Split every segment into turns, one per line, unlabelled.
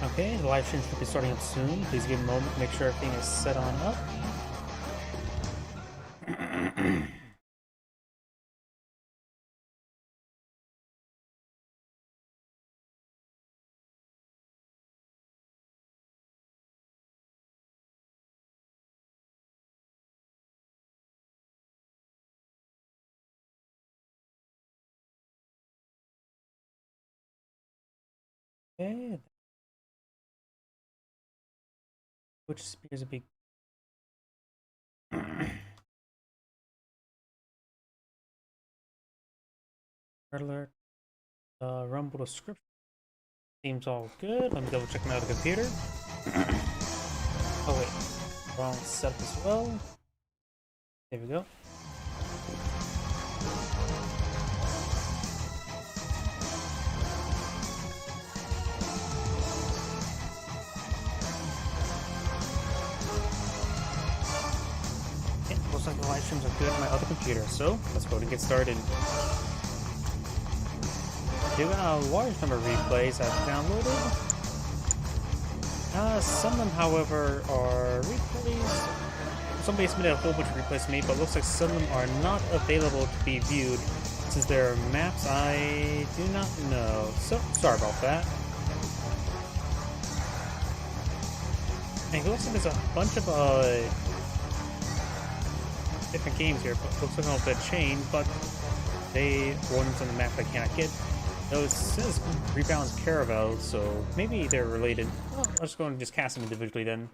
Okay, the live stream should be starting up soon. Please give a moment to make sure everything is set on up. Okay, which speakers a big alert? Rumble description seems all good. Let me double check my other computer. Oh wait, wrong setup as well. There we go. Okay, looks like the live streams are good on my other computer, so let's go and get started. Do got a large number of replays I've downloaded. Some of them, however, are replays. Somebody submitted a whole bunch of replays to me, but looks like some of them are not available to be viewed since there are maps I do not know. So, sorry about that. And it looks like there's a bunch of different games here, but looks like a little bit changed, but they ones on the map I cannot get. Though it says Rebalance Caravel, so maybe they're related. Well, let's go and just cast them individually then.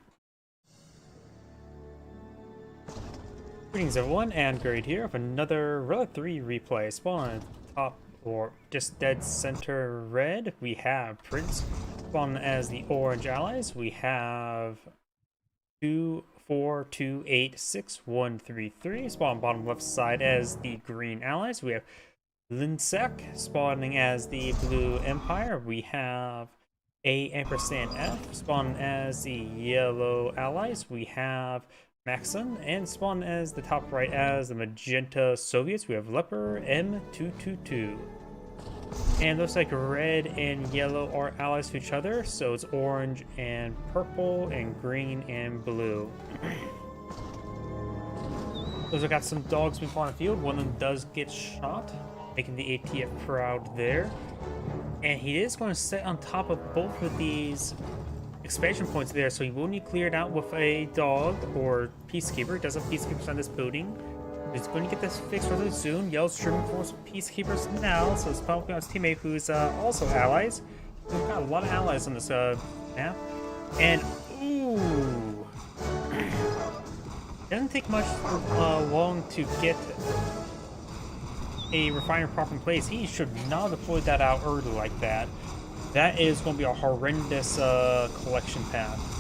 Greetings everyone, and Great here of another Relic 3 replay. Spawn on top, or just dead center red, we have Prince. Spawn as the orange allies, we have 2, 4, 2, 8, 6, 1, 3, 3. Spawn bottom left side as the green allies, we have Linsec spawning as the blue empire. We have A&F spawn as the yellow allies. We have Maxon and spawn as the top right as the magenta Soviets. We have Leper M222. And looks like red and yellow are allies to each other, so it's orange and purple and green and blue. Those have got some dogs been on the field. One of them does get shot, making the ATF proud there. And he is going to sit on top of both of these expansion points there, so he will need cleared out with a dog or peacekeeper. He does have peacekeepers on this building. He's going to get this fixed really soon. Yell's trimming for some peacekeepers now, so it's probably on his teammate who's also allies. We've got a lot of allies on this map. And, ooh. It doesn't take much long to get a refiner prop in place. He should not have deployed that out early like that. That is going to be a horrendous collection path.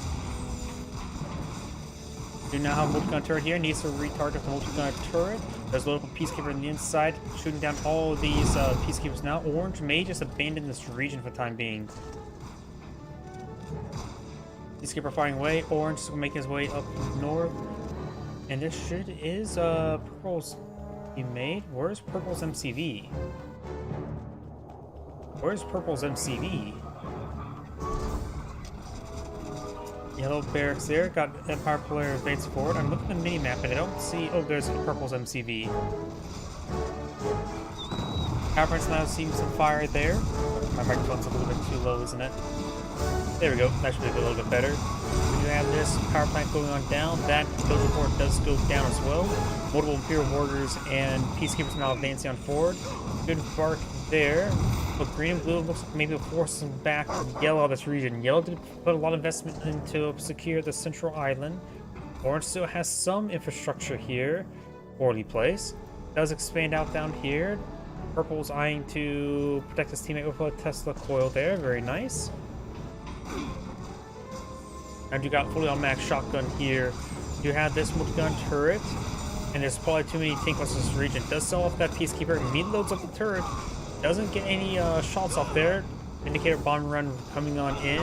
Do now have a multi-gun turret here. Needs to retarget the multi-gun turret. There's a local peacekeeper on the inside, shooting down all of these peacekeepers now. Orange may just abandon this region for the time being. Peacekeeper firing away. Orange is making his way up north. And this shit is Purple's he made. Where's Purple's MCV? Where's Purple's MCV? Yellow barracks there. Got Empire player advance forward. I'm looking at the mini map and I don't see. Oh, there's Purple's MCV. Power plant's now seeing some fire there. My microphone's a little bit too low, isn't it? There we go. That should be a little bit better. When you have this power plant going on down, that build report does go down as well. Multiple Imperial Warriors and Peacekeepers now advancing on forward. Good bark there. But green and blue looks like maybe will force them back to yellow out of this region. Yellow did put a lot of investment into secure the central island. Orange still has some infrastructure here. Poorly placed. Does expand out down here. Purple's eyeing to protect his teammate with a Tesla coil there. Very nice. And you got fully automatic shotgun here. You have this multi-gun turret, and there's probably too many tank clusters in this region. Does sell off that peacekeeper, immediately loads up the turret. Doesn't get any shots off there. Indicator bomb run coming on in.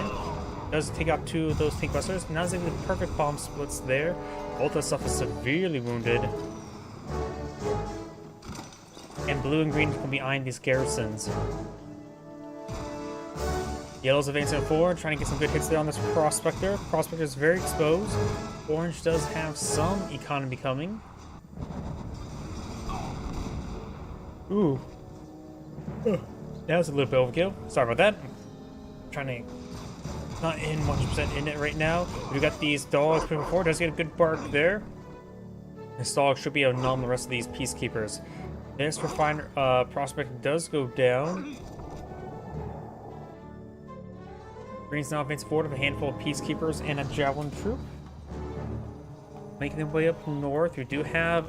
Does take out two of those tank clusters. Now it's the perfect bomb splits there. Both of stuff is severely wounded. And blue and green can be eyeing these garrisons. Yellow's advancing forward, trying to get some good hits there on this Prospector. Prospector is very exposed. Orange does have some economy coming. Ooh. That was a little bit overkill. Sorry about that. I'm trying to not in 100% in it right now. We got these dogs moving forward. Does get a good bark there. This dog should be able to numb the rest of these peacekeepers. This refiner prospect does go down. Green's now advancing forward with a handful of peacekeepers and a javelin troop. Making their way up north. We do have...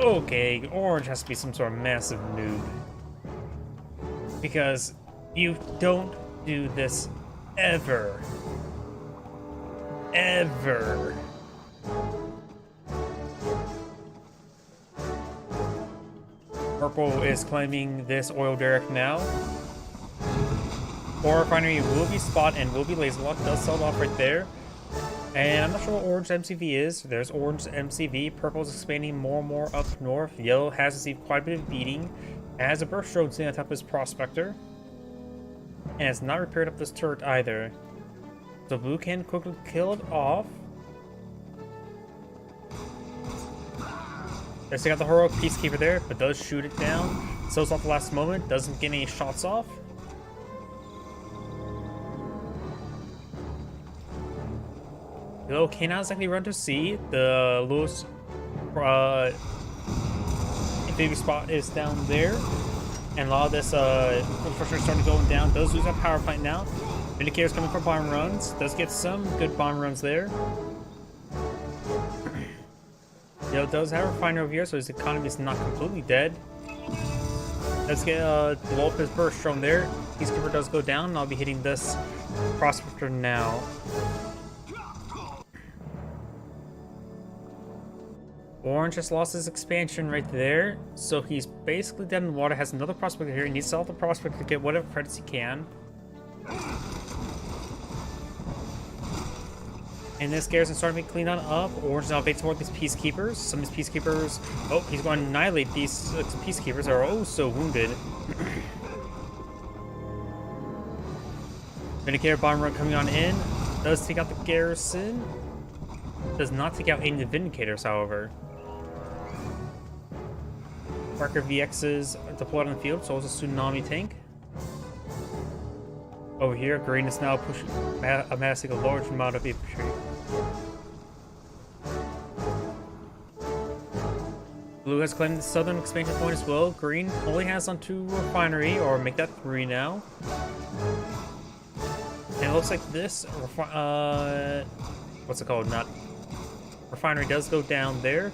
Okay, Orange has to be some sort of massive noob. Because you don't do this ever. Ever. Purple is claiming this oil derrick now. Ore refinery will be spot and will be laser lock. Does sell off right there. And I'm not sure what Orange MCV is. There's Orange MCV. Purple's expanding more and more up north. Yellow has received quite a bit of beating. Has a burst drone sitting on top of his Prospector. And has not repaired up this turret either. So Blue can quickly kill it off. There's got the heroic Peacekeeper there, but does shoot it down. Sells off the last moment. Doesn't get any shots off. Yellow cannot exactly run to sea. The lowest amphibious spot is down there. And a lot of this infrastructure is starting to go down. Does lose that power plant now. Vindicator's coming for bomb runs. Does get some good bomb runs there. Yellow does have a refiner over here, so his economy is not completely dead. Let's get blow up his burst drone there. Peacekeeper does go down, and I'll be hitting this Prospector now. Orange just lost his expansion right there, so he's basically dead in the water. Has another Prospector here. He needs to sell the Prospector to get whatever credits he can. And this garrison starting to be cleaned on up. Orange now evades more of these peacekeepers. Some of these peacekeepers... Oh, he's going to annihilate these peacekeepers that are oh so wounded. Vindicator bomb run coming on in. Does take out the garrison. Does not take out any of the Vindicators, however. Parker VXs deployed on the field, so it's a tsunami tank. Over here, Green is now amassing a large amount of infantry. Blue has claimed the southern expansion point as well. Green only has on 2 refinery, or make that 3 now. And it looks like this what's it called? Not refinery does go down there,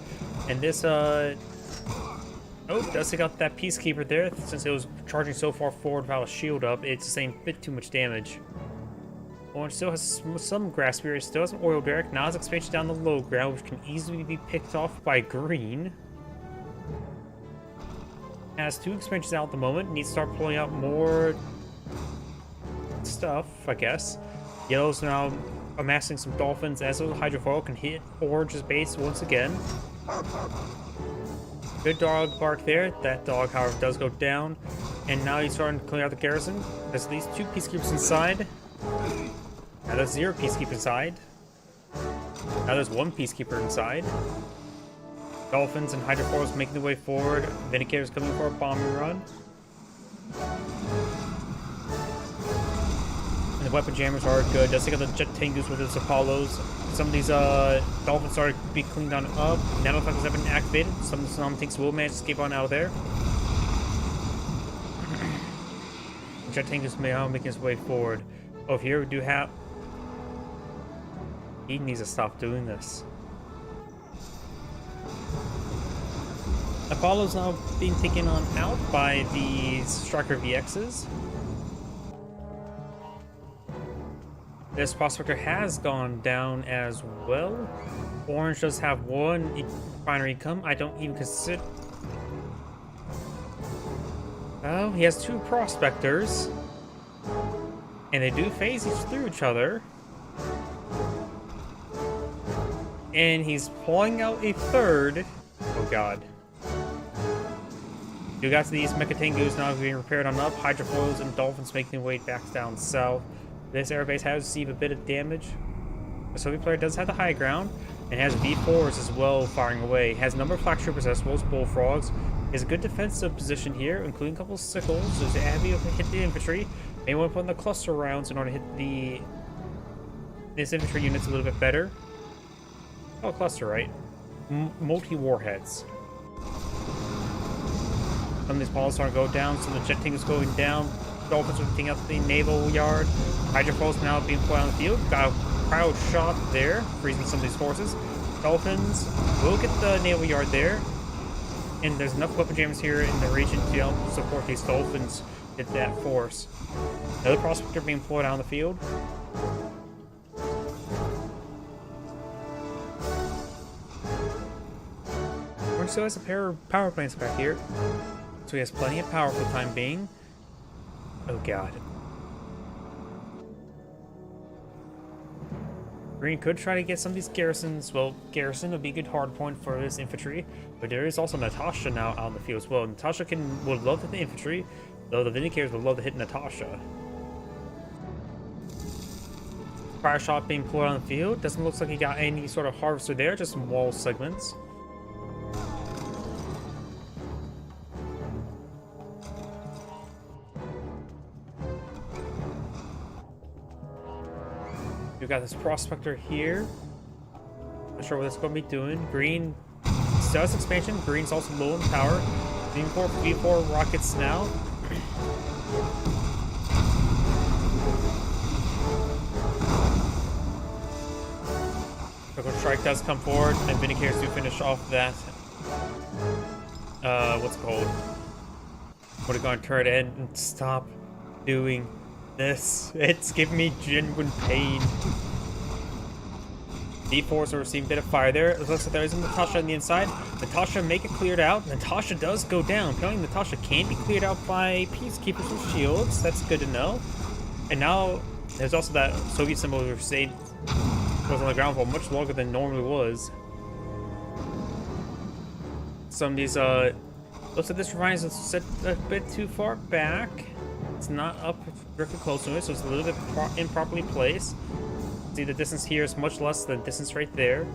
and this does take out that Peacekeeper there. Since it was charging so far forward without a shield up, it's the same bit too much damage. Orange still has some grass spear, still has an oil derrick. Now his expansion down the low ground, which can easily be picked off by Green. Has 2 expansions out at the moment. Needs to start pulling out more stuff, I guess. Yellow's now amassing some dolphins, as well as Hydrofoil can hit Orange's base once again. Good dog bark there. That dog, however, does go down. And now he's starting to clear out the garrison. There's at least 2 peacekeepers inside. Now there's 0 peacekeeper inside. Now there's 1 peacekeeper inside. Dolphins and Hydrofoils making their way forward. Vindicators coming for a bombing run. And the weapon jammers are good. Does take out the jet tangus with its Apollos. Some of these dolphins started to be cleaned on up. Nanoflectors have been activated. Some of the tsunami tanks will manage to escape on out of there. Jet tangus may now making his way forward. Over here we do have... He needs to stop doing this. Apollo's now being taken on out by the Striker VXs. This Prospector has gone down as well. Orange does have 1 refinery come. I don't even consider... Oh, he has 2 Prospectors. And they do phase through each other. And he's pulling out a 3rd. Oh god. You got these Mechatengus now being repaired on up. Hydrofoils and Dolphins making their way back down south. This airbase has received a bit of damage. The Soviet player does have the high ground and has V4s as well firing away. Has a number of flak troopers as well as bullfrogs. Has a good defensive position here, including a couple of sickles. There's a heavy hit the infantry. May want to put in the cluster rounds in order to hit this infantry units a little bit better. Oh, cluster, right? Multi-warheads. Some of these balls aren't going down, so the jet tank is going down. Dolphins are picking up the naval yard. Hydrofoils now being put on the field. Got a crowd shot there, freezing some of these forces. Dolphins will get the naval yard there. And there's enough weapon jammers here in the region to help support these Dolphins hit that force. Another prospector being employed on the field. Orange still has a pair of power plants back here, so he has plenty of power for the time being. Oh god. Green could try to get some of these garrisons. Well, garrison would be a good hard point for this infantry, but there is also Natasha now out on the field as well. Natasha would love to hit the infantry, though the Vindicators would love to hit Natasha. Fire shot being pulled on the field. Doesn't look like he got any sort of harvester there, just some wall segments. We got this prospector here. Not sure what that's going to be doing. Green still has expansion. Green's also low in power. V4 rockets now. Critical strike does come forward, and Vindicators do finish off that. What's it called? What are going to turn in and stop doing this? It's giving me genuine pain. D4s are receiving a bit of fire there. It looks like there is a Natasha on the inside. Natasha make it cleared out. Natasha does go down. Apparently Natasha can be cleared out by peacekeepers with shields. That's good to know. And now there's also that Soviet symbol we were saying was on the ground for much longer than normally was. Some of these looks like this reminds us set a bit too far back. It's not up directly close to it, so it's a little bit improperly placed. See, the distance here is much less than the distance right there.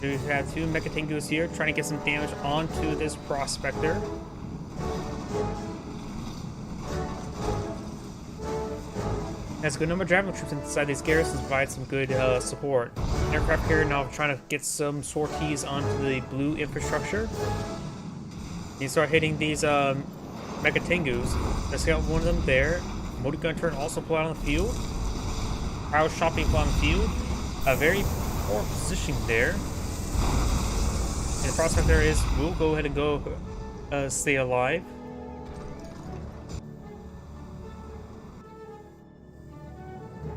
We have two Mechatengus here trying to get some damage onto this prospector. Has a good number of javelin troops inside these garrisons, provide some good support. Aircraft carrier now trying to get some sorties onto the blue infrastructure. You start hitting these Mechatengus. Let's get one of them there. Motor gun turn also pulled out on the field. Crowd shot being pulled on the field. A very poor position there. And the prospect there is we'll go ahead and go stay alive.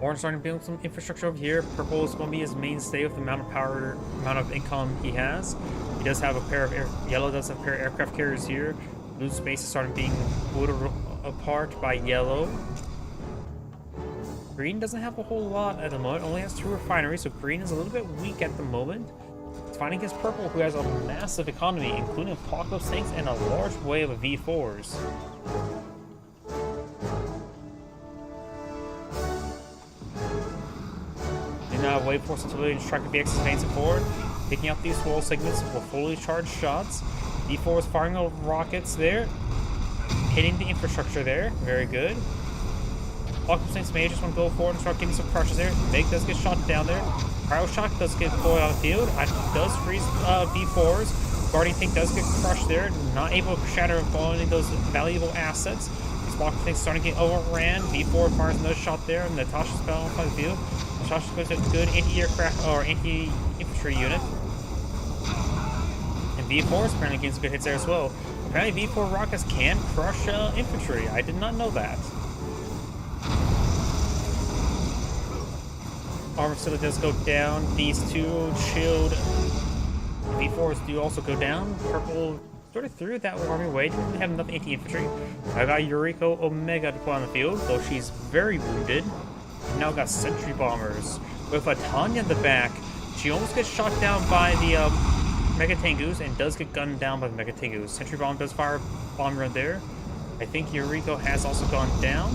Orange starting to build some infrastructure over here. Purple is going to be his mainstay with the amount of power, amount of income he has. He does have a pair of yellow does have a pair of aircraft carriers here. Blue space is starting being pulled apart by yellow. Green doesn't have a whole lot at the moment. Only has 2 refineries, so green is a little bit weak at the moment. It's fighting against purple, who has a massive economy, including apocalypse tanks and a large wave of V4s. Wave force artillery and striker VX is advancing forward, picking up these wall segments with fully charged shots. D4 is firing over rockets there, hitting the infrastructure there. Very good. Apocalypse Tanks may just want to go forward and start getting some crushes there. Meg does get shot down there. Cryo Shock does get deployed on the field. Does freeze V4s. Guardian Tank does get crushed there. Not able to shatter any of those valuable assets. These Apocalypse Tanks starting to get overran. V4 fires another shot there, and Natasha's fell off on the field. Natasha goes a good anti-aircraft or anti-infantry unit. And V4 is apparently getting some good hits there as well. Apparently V4 rockets can crush infantry. I did not know that. Armor facility does go down. These two shield V4s do also go down. Purple sort of threw that army away. Didn't really have enough anti-infantry. I got Yuriko Omega to put on the field, though she's very wounded. Now got sentry bombers with a Tanya in the back. She almost gets shot down by the Mega Tengus and does get gunned down by the Mega Tengus. Sentry Bomb does fire a bomb run there. I think Yuriko has also gone down.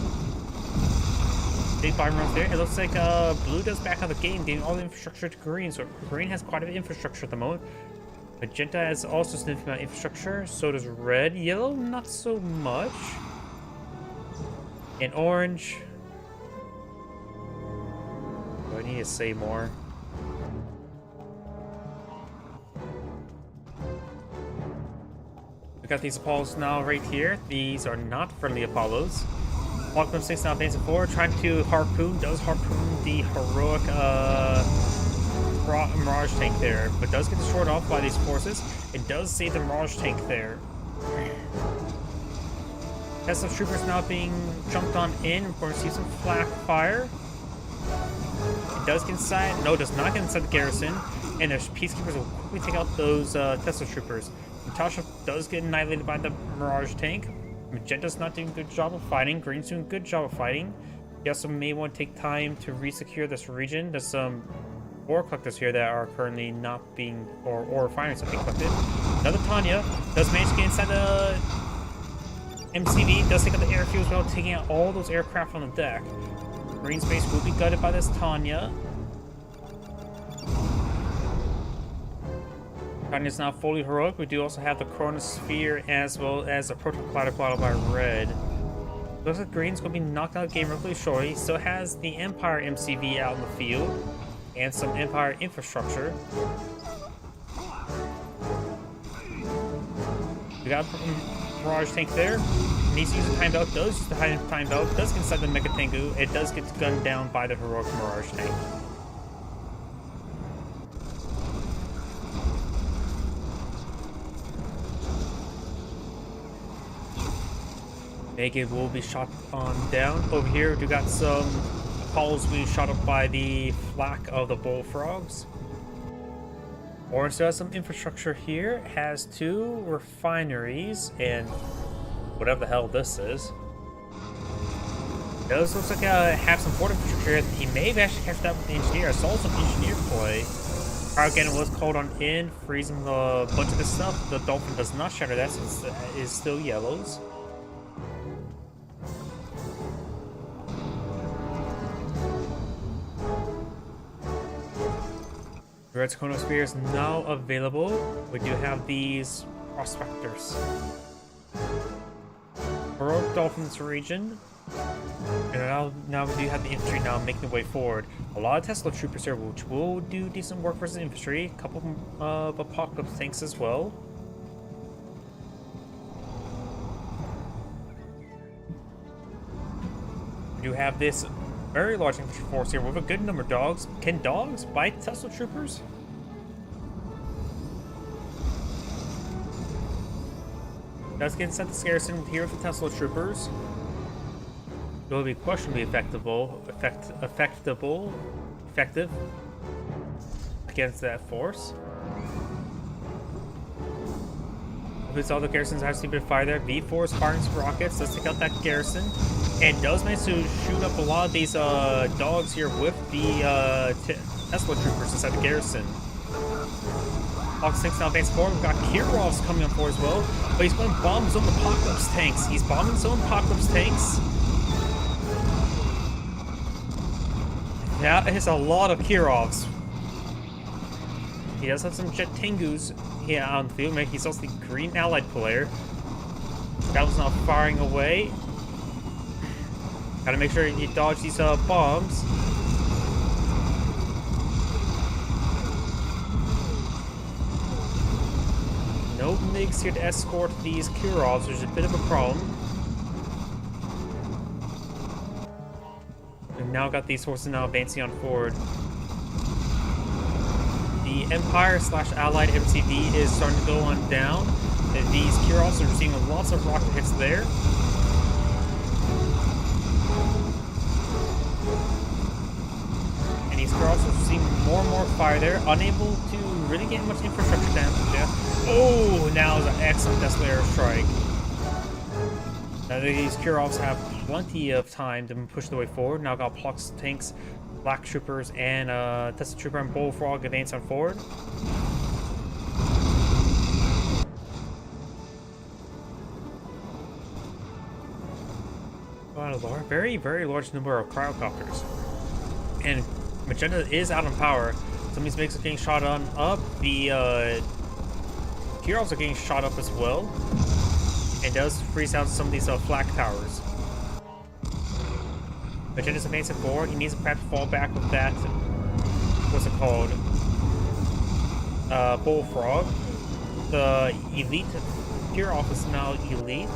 Big bomb runs there. It looks like blue does back out the game, getting all the infrastructure to green. So green has quite a bit of infrastructure at the moment. Magenta has also significant amount of infrastructure. So does red. Yellow, not so much. And orange. Oh, I need to say more. We got these Apollos now right here. These are not friendly Apollos. Walkman 6 now advancing forward, trying to harpoon. Does harpoon the heroic Mirage tank there, but does get destroyed off by these forces. It does save the Mirage tank there. Tesla troopers now being jumped on in. We're going to see some flak fire. It does get inside. No, it does not get inside the garrison. And the peacekeepers will quickly take out those Tesla troopers. Natasha does get annihilated by the Mirage tank. Magenta's not doing a good job of fighting. Green's doing a good job of fighting. You also may want to take time to resecure this region. There's some ore collectors here that are currently not being, or refineries that being collected. Another Tanya does manage to get inside the MCV, does take out the airfield as well, taking out all those aircraft on the deck. Green space will be gutted by this Tanya. Tanya's now fully heroic. We do also have the Chronosphere as well as a Protoclatter followed by red. Looks like Green's going to be knocked out of the game relatively shortly. He still has the Empire MCV out in the field and some Empire infrastructure. We got a Mirage tank there. Needs to use the time belt. Does use the time belt. Does get inside the Mega Tengu. It does get gunned down by the heroic Mirage tank. Naked will be shot on down. Over here, we got some Apollos being shot up by the flak of the bullfrogs. Orange does some infrastructure here. Has 2 refineries and whatever the hell this is. It does looks like have some port infrastructure here. He may have actually catch that with the engineer. I saw some engineer play. Crowd cannon was called on in, freezing a bunch of this stuff. The Dolphin does not shatter that since it is still yellows. Red's Chronosphere is now available. We do have these prospectors. Heroic Dolphins region. And now we do have the infantry now making their way forward. A lot of Tesla troopers here, which will do decent work versus infantry. A couple of Apocalypse tanks as well. We do have this very large infantry force here with a good number of dogs. Can dogs bite Tesla troopers? Does get inside the garrison here with the Tesla troopers. It will be questionably effective against that force. It's all the garrisons have seen a bit of fire there. V4 is firing some rockets. Let's take out that garrison. And does manage to shoot up a lot of these dogs here with the Tesla troopers inside the garrison. Fox 6 now advancing forward. We've got Kirovs coming up forward as well. But he's going to bomb his own Apocalypse tanks. He's bombing his own Apocalypse tanks. That is a lot of Kirovs. He does have some Jet Tengus here on the field. He's also the green allied player. That was not firing away. Gotta make sure you dodge these bombs. No MiGs here to escort these Kirovs, which is a bit of a problem. We've now got these horses now advancing on forward. The Empire/Allied MCV is starting to go on down. These Kirovs are receiving lots of rocket hits there. And these Kirovs are receiving more and more fire there, unable to really get much infrastructure damage there. Oh, now is an excellent Tesla airstrike. Now these Kirovs have plenty of time to push their way forward. Now got Pox tanks, Black Troopers, and Tesla Trooper and Bullfrog advance on forward. a very, very large number of cryocopters. And Magenta is out on power. Some of these MiGs are getting shot on up. The Kirovs are getting shot up as well. And does freeze out some of these flak towers. Magenda's advancing forward. He needs to perhaps fall back with that. What's it called? Bullfrog. The elite Kirov is now elite.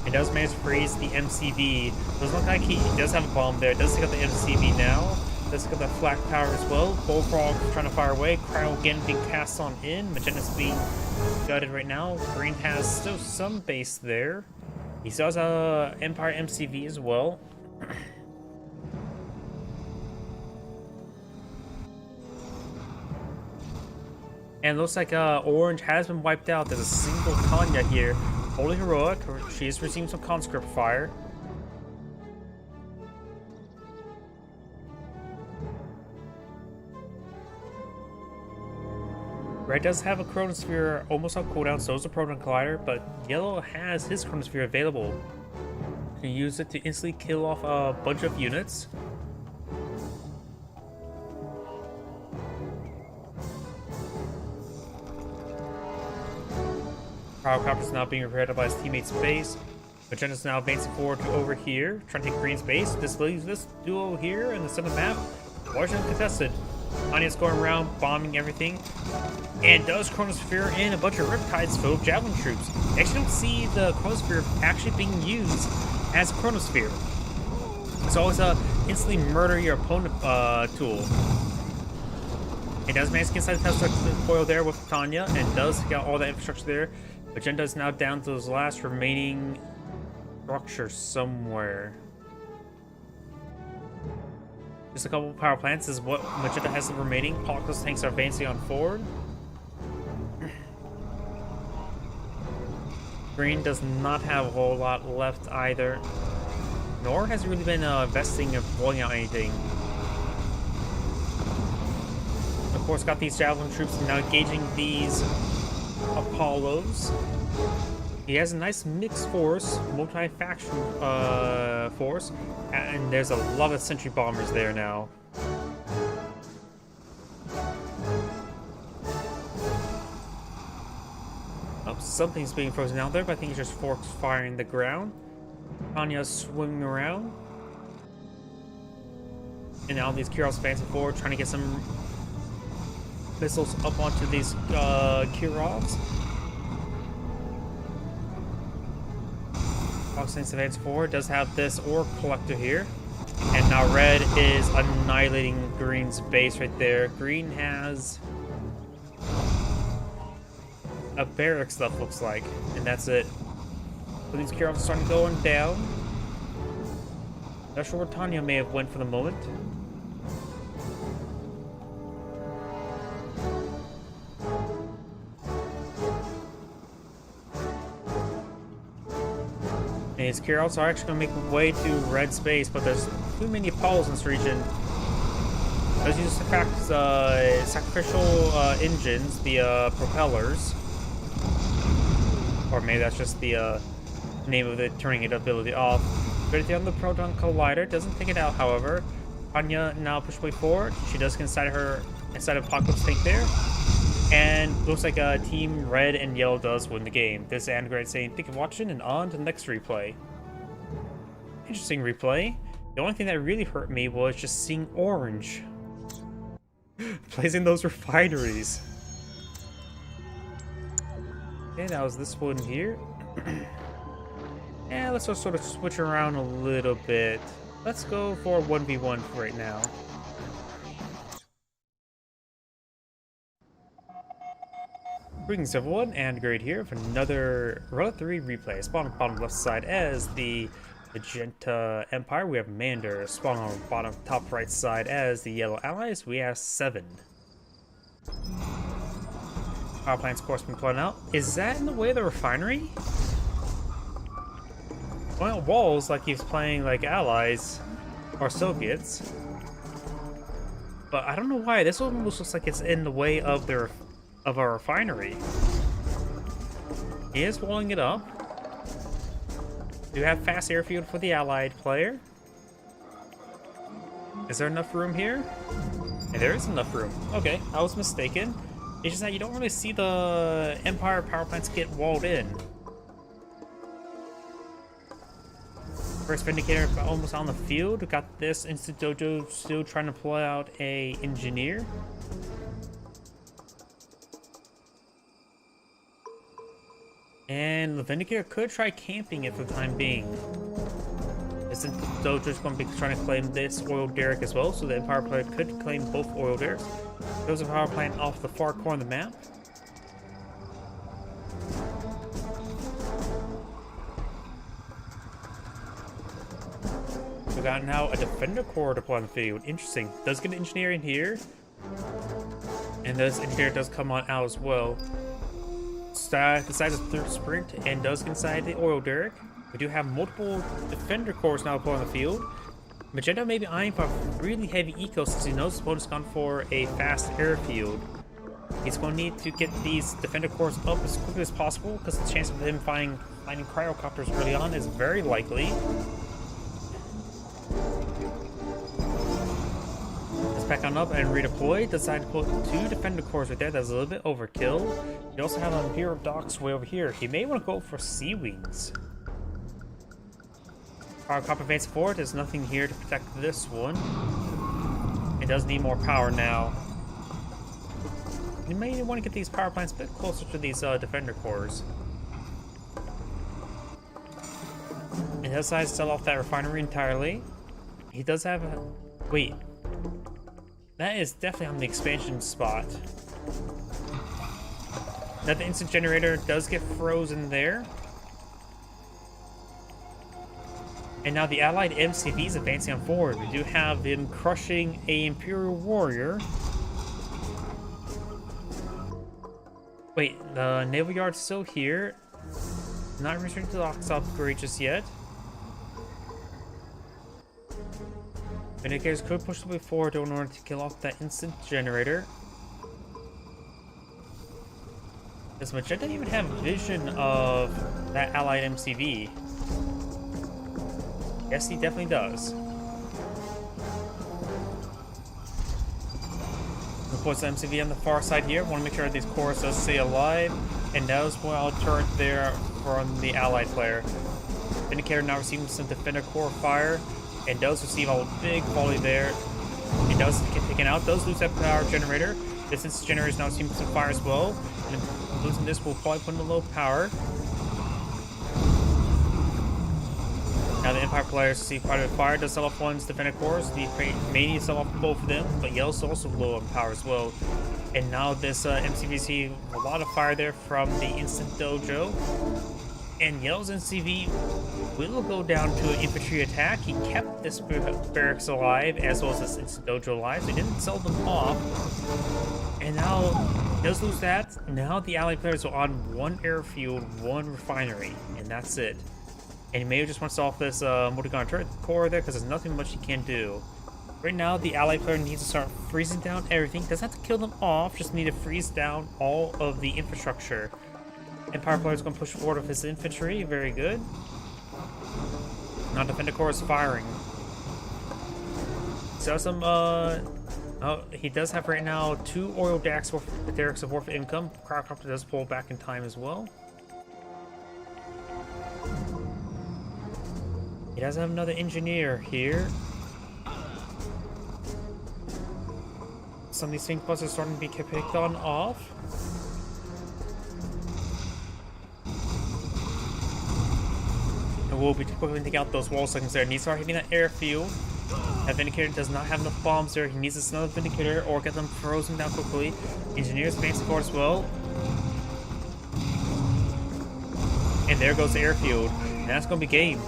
It does manage to freeze the MCV. Doesn't look like he does have a bomb there. It does take out the MCV now. Does take out the flak tower as well. Bullfrog trying to fire away. Cryo again being cast on in. Magenda's being gutted right now. Green has still some base there. He still has a Empire MCV as well. And it looks like Orange has been wiped out. There's a single Tanya here. Holy Heroic. She is receiving some conscript fire. Red does have a Chronosphere almost on cooldown, so does a Proton Collider, but Yellow has his Chronosphere available. You can use it to instantly kill off a bunch of units. Cryocopter's now being repaired by his teammate's base. Magenda's now advancing forward to over here, trying to take Green's base. This leaves this duo here in the center map, largely uncontested. Tanya's going around, bombing everything, and does Chronosphere in a bunch of Riptides full of Javelin troops. You actually don't see the Chronosphere actually being used as a Chronosphere. It's always a instantly murder your opponent tool. It does manage to get inside the Tesla coil there with Tanya, and does get all that infrastructure there. Magenta is now down to those last remaining structures somewhere. Just a couple of power plants is what Magenta has remaining. Apocalypse tanks are advancing on forward. Green does not have a whole lot left either. Nor has really been investing in blowing out anything. Of course, got these Javelin troops now engaging these Apollos. He has a nice mixed force, multi-faction force, and there's a lot of sentry bombers there now. Oh, something's being frozen out there, but I think it's just forks firing the ground. Tanya's swinging around. And now these Kirovs advancing forward, trying to get some missiles up onto these Kirovs. Fox advance forward, does have this ore collector here. And now Red is annihilating Green's base right there. Green has a barracks stuff, looks like, and that's it. So these Kirovs are starting going down. Not sure where Tanya may have went for the moment. And his Kirovs are actually going to make way to Red space, but there's too many Apollos in this region. Let's use sacrificial engines, the propellers. Or maybe that's just the name of it, turning it ability off. Ability on the Proton Collider doesn't take it out, however. Tanya now push way forward. She does get inside of Apocalypse tank there. And looks like Team Red and Yellow does win the game. This is Android saying thank you for watching, and on to the next replay. Interesting replay. The only thing that really hurt me was just seeing Orange placing those refineries. Okay, that was this one here. Yeah, let's just sort of switch around a little bit. Let's go for 1v1 for right now. Greetings everyone, and Great here for another Relic 3 replay. Spawn on the bottom left side as the Magenta Empire. We have Mander. Spawn on the bottom top right side as the Yellow Allies. We have 7. Power plant's of course been pulling out. Is that in the way of the refinery? Well, walls like he's playing like allies or Soviets. But I don't know why. This one almost looks like it's in the way of their a refinery. He is walling it up. Do you have fast airfield for the allied player? Is there enough room here? And there is enough room. Okay, I was mistaken. It's just that you don't really see the Empire power plants get walled in. First Vindicator almost on the field. Got this Instant Dojo still trying to pull out a engineer. And the Vindicator could try camping it for the time being. Instant Dojo's going to be trying to claim this oil derrick as well, so the Empire player could claim both oil derricks. There's a power plant off the far corner of the map. We got now a Defender Corps deployed on the field. Interesting. Does get an engineer in here. And this engineer does come on out as well. Decides to sprint and does get inside the oil derrick. We do have multiple Defender Corps now deployed on the field. Magenta may be eyeing for a really heavy eco since he knows his opponent's gone for a fast airfield. He's going to need to get these Defender Corps up as quickly as possible because the chance of him finding cryocopters early on is very likely. Let's back on up and redeploy. Decide to put 2 Defender Corps right there. That's a little bit overkill. You also have an Imperial Docks way over here. He may want to go for Sea Wings. Our copper advance forward. There's nothing here to protect this one. It does need more power now. You may want to get these power plants a bit closer to these Defender Corps. He does decide to sell off that refinery entirely. He does have a... Wait. That is definitely on the expansion spot. Now the instant generator does get frozen there. And now the allied MCV is advancing on forward. We do have them crushing a Imperial Warrior. Wait, the Naval Yard's still here. Not returning to the Docks upgrade just yet. Vindicators could push the way forward in order to kill off that instant generator. Does Magenta even have vision of that allied MCV? Yes, he definitely does. Of course, the MCV on the far side here. Want to make sure these cores does stay alive. And that was well turret there from the allied player. Vindicator now receiving some Defender Corps fire. And does receive a big volley there. It does get taken out. Does lose that power generator. This instant generator is now receiving some fire as well. And losing this will probably put in a low power. Now the Empire players see quite a bit of fire. Does sell off one's Defender Corps. The may need to sell off both of them, but Yellow's also low on power as well. And now this MCV a lot of fire there from the Instant Dojo. And Yellow's MCV will go down to an infantry attack. He kept this barracks alive as well as this Instant Dojo alive, so he didn't sell them off. And now he does lose that. Now the allied players are on 1 airfield, 1 refinery, and that's it. And he may just want to sell off this Mordegon turret core there because there's nothing much he can do. Right now, the allied player needs to start freezing down everything. Doesn't have to kill them off, just need to freeze down all of the infrastructure. Empire player is going to push forward with his infantry. Very good. Now Defender Corps is firing. So some, he does have right now 2 oil derricks of War for income. Cryocopter does pull back in time as well. He does have another engineer here. Some of these think buses are starting to be picked on off. And we'll be quickly taking out those wall seconds there. Needs to start hitting that airfield. That Vindicator does not have enough bombs there. He needs another Vindicator or get them frozen down quickly. Engineers advancing forward as well. And there goes the airfield. And that's going to be game.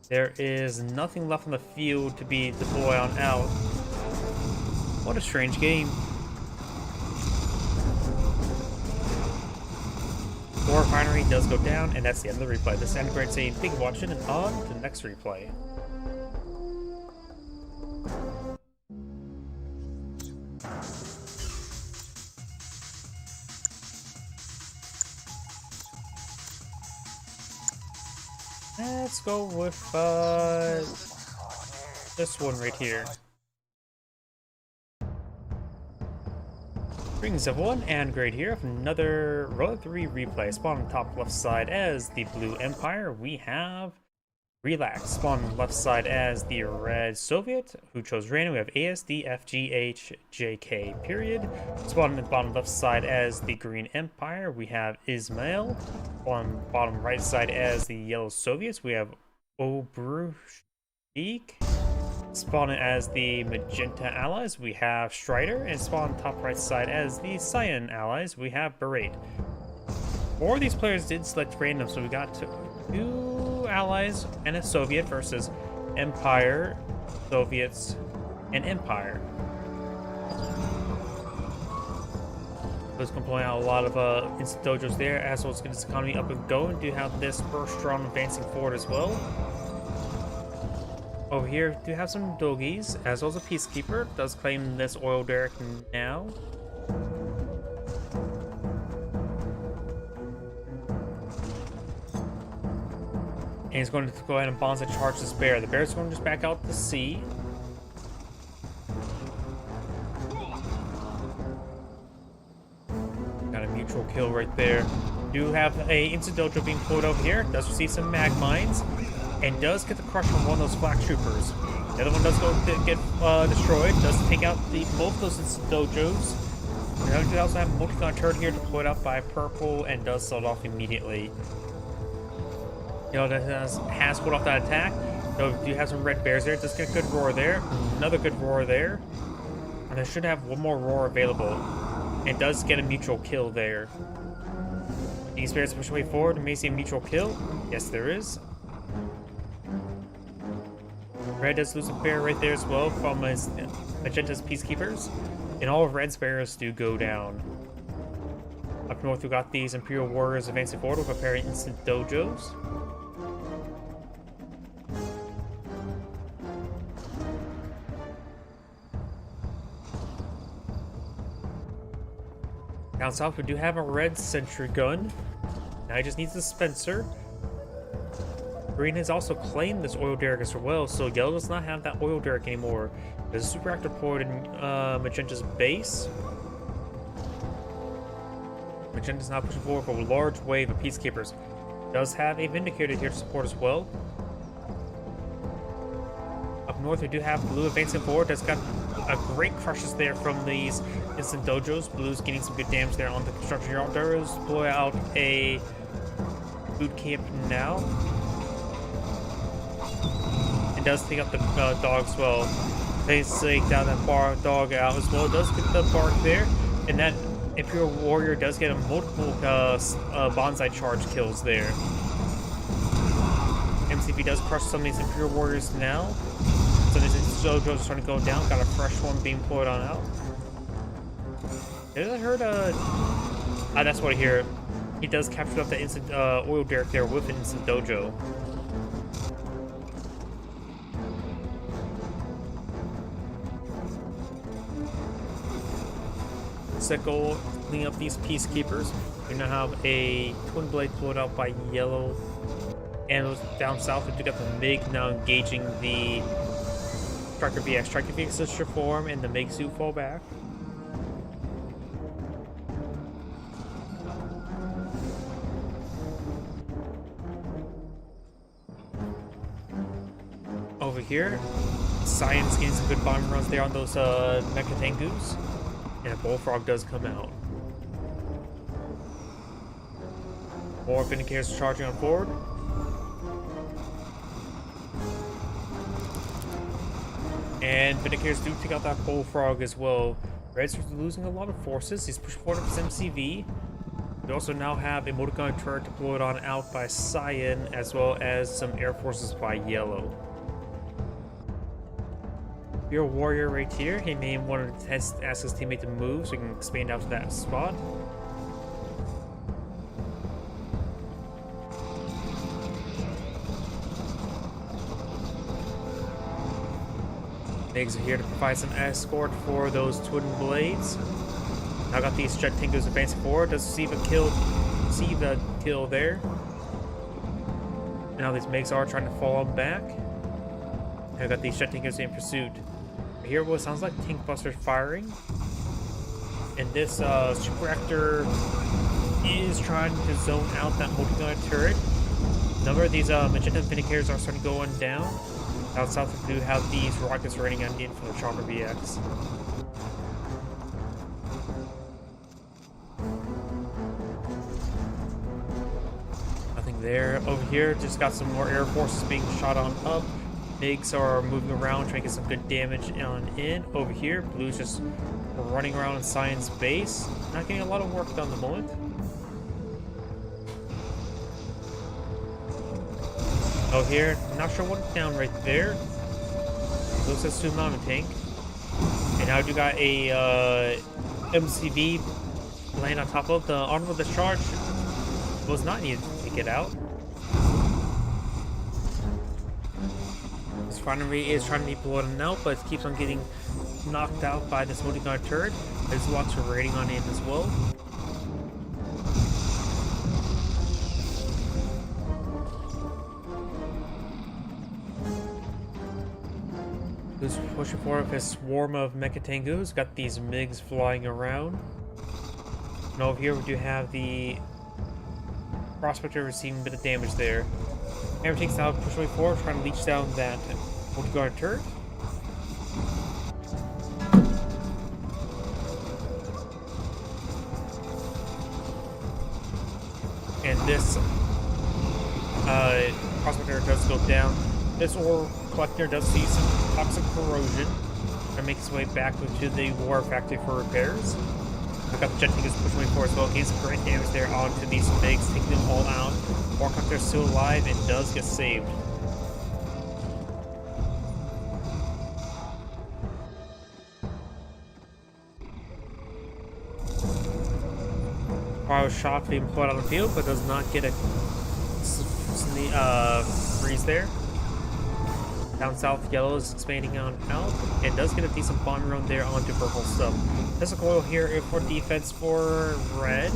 There is nothing left on the field to be deployed on out. What a strange game. The refinery does go down, and that's the end of the replay. This is Andy Great saying thank you for watching, and on to the next replay. let's go with this one right here. Greetings everyone, and great here with another Relic 3 replay. Spawn on the top left side as the Blue Empire, we have Relax. Spawn on the left side as the Red Soviet, who chose random, we have ASDFGHJK period. Spawn on the bottom left side as the Green Empire, we have Ismail. On the bottom right side as the Yellow Soviets, we have Obruchik. Spawning as the Magenta Allies, we have Strider, and spawn top right side as the Cyan Allies, we have Berate. 4 of these players did select random, so we got 2 Allies and a Soviet versus Empire, Soviets, and Empire. So it's going to point out a lot of instant dojos there, as well as get this economy up and going. Do have this burst strong advancing forward as well. Over here, do have some doggies, as well as a peacekeeper. Does claim this oil derrick now. And he's going to go ahead and bonds and charge this bear. The bear's going to just back out to sea. Got a mutual kill right there. Do have a instant dojo being pulled over here. Does receive some mag mines. And does get the crush on one of those flak troopers. The other one does go to get destroyed. Does take out both those instant dojos. We also have a multi-gun turret here deployed out by Purple and does sell it off immediately. You know, that has pulled off that attack. So do have some red bears there. Does get a good roar there. Another good roar there. And I should have one more roar available. And does get a mutual kill there. These bears push way forward. May see a mutual kill. Yes, there is. Red does lose a bear right there as well from his Magenta's Peacekeepers. And all of Red's bears do go down. Up north, we got these Imperial Warriors advancing forward with a pair of instant dojos. Down south, we do have a red sentry gun. Now he just needs a Spencer. Green has also claimed this oil derrick as well, so Yellow does not have that oil derrick anymore. There's a super active port in Magenta's base. Magenta's now pushing forward for a large wave of peacekeepers. Does have a Vindicator here to support as well. Up north, we do have Blue advancing forward. That's got a great crushes there from these instant dojos. Blue's getting some good damage there on the construction yard. Does deploy out a boot camp now. And does take out the dog as well. They take down that dog out as well. Does get the bark there. And that Imperial Warrior does get a multiple bonsai charge kills there. MCV does crush some of these Imperial Warriors now. Some of these dojos are starting to go down. Got a fresh one being pulled on out. I heard that's what I hear. He does capture up the instant oil derrick there with an instant dojo. Set goal, clean up these peacekeepers. We now have a twin blade pulled out by Yellow. And down south, we do got the MiG now engaging the Striker VX. Striker VX is to form and the MiG suit fall back. Over here, Science getting some good bomb runs there on those Mecha Tengus. And a Bullfrog does come out. More Vindicators charging on forward. And Vindicators do take out that Bullfrog as well. Red's losing a lot of forces. He's pushing forward with his MCV. We also now have a multi-gun turret deployed on out by Cyan, as well as some air forces by Yellow. Your warrior right here, he may want to ask his teammate to move so he can expand out to that spot. MiGs are here to provide some escort for those twin blades. Now got these jet tankers advancing forward. Does receive a kill there. Now these MiGs are trying to fall on back. And I got these jet tankers in pursuit. Here what sounds like tank busters firing. And this super reactor is trying to zone out that multi-gun turret. A number of these magenta Vindicators are starting going down. Down south we do have these rockets raining on in from the Chopper VX. Nothing there. Over here, just got some more air forces being shot on up. MiGs are moving around, trying to get some good damage on in. Over here, Blue's just running around in Science Base. Not getting a lot of work done at the moment. Oh, here, not sure what's down right there. Looks like Tsunami tank. And now you got a MCV laying on top of the honorable discharge. Was not needed to get out. This refinery is trying to be blown out, but it keeps on getting knocked out by this multi-gun turret. There's lots of raiding on it as well. Who's pushing forward with his swarm of Mecha Tengus. Got these MiGs flying around. And over here we do have the Prospector receiving a bit of damage there. Hammer takes out, pushing forward, trying to leech down that multi-guard turret. And this Prospector does go down. This ore collector does see some toxic corrosion and makes its way back to the war factory for repairs. We've got the jet tankers pushing way forward as well, getting some great damage there onto these MiGs, taking them all out. War collector is still alive and does get saved. Fire shot being pulled out of the field, but does not get a freeze there. Down south, yellow is expanding on out, and does get a decent bomb run there onto purple sub. There's a coil here for defense for red.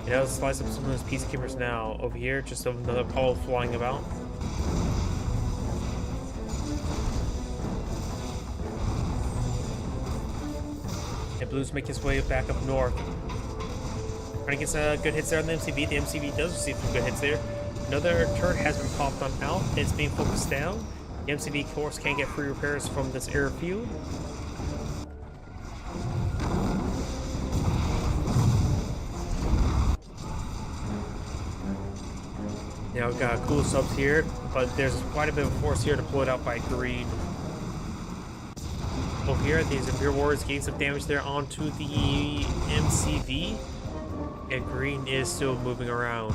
It does slice up some of those peacekeepers now. Over here, just another Apollo flying about. And Blue's make his way back up north. Trying to get some good hits there on the MCV. The MCV does receive some good hits there. Another turret has been popped on out. It's being focused down. The MCV, of course, can't get free repairs from this airfield. Now we've got cool subs here, but there's quite a bit of force here to pull it out by green. Over here, these Imperial Warriors gain some damage there onto the MCV. And green is still moving around.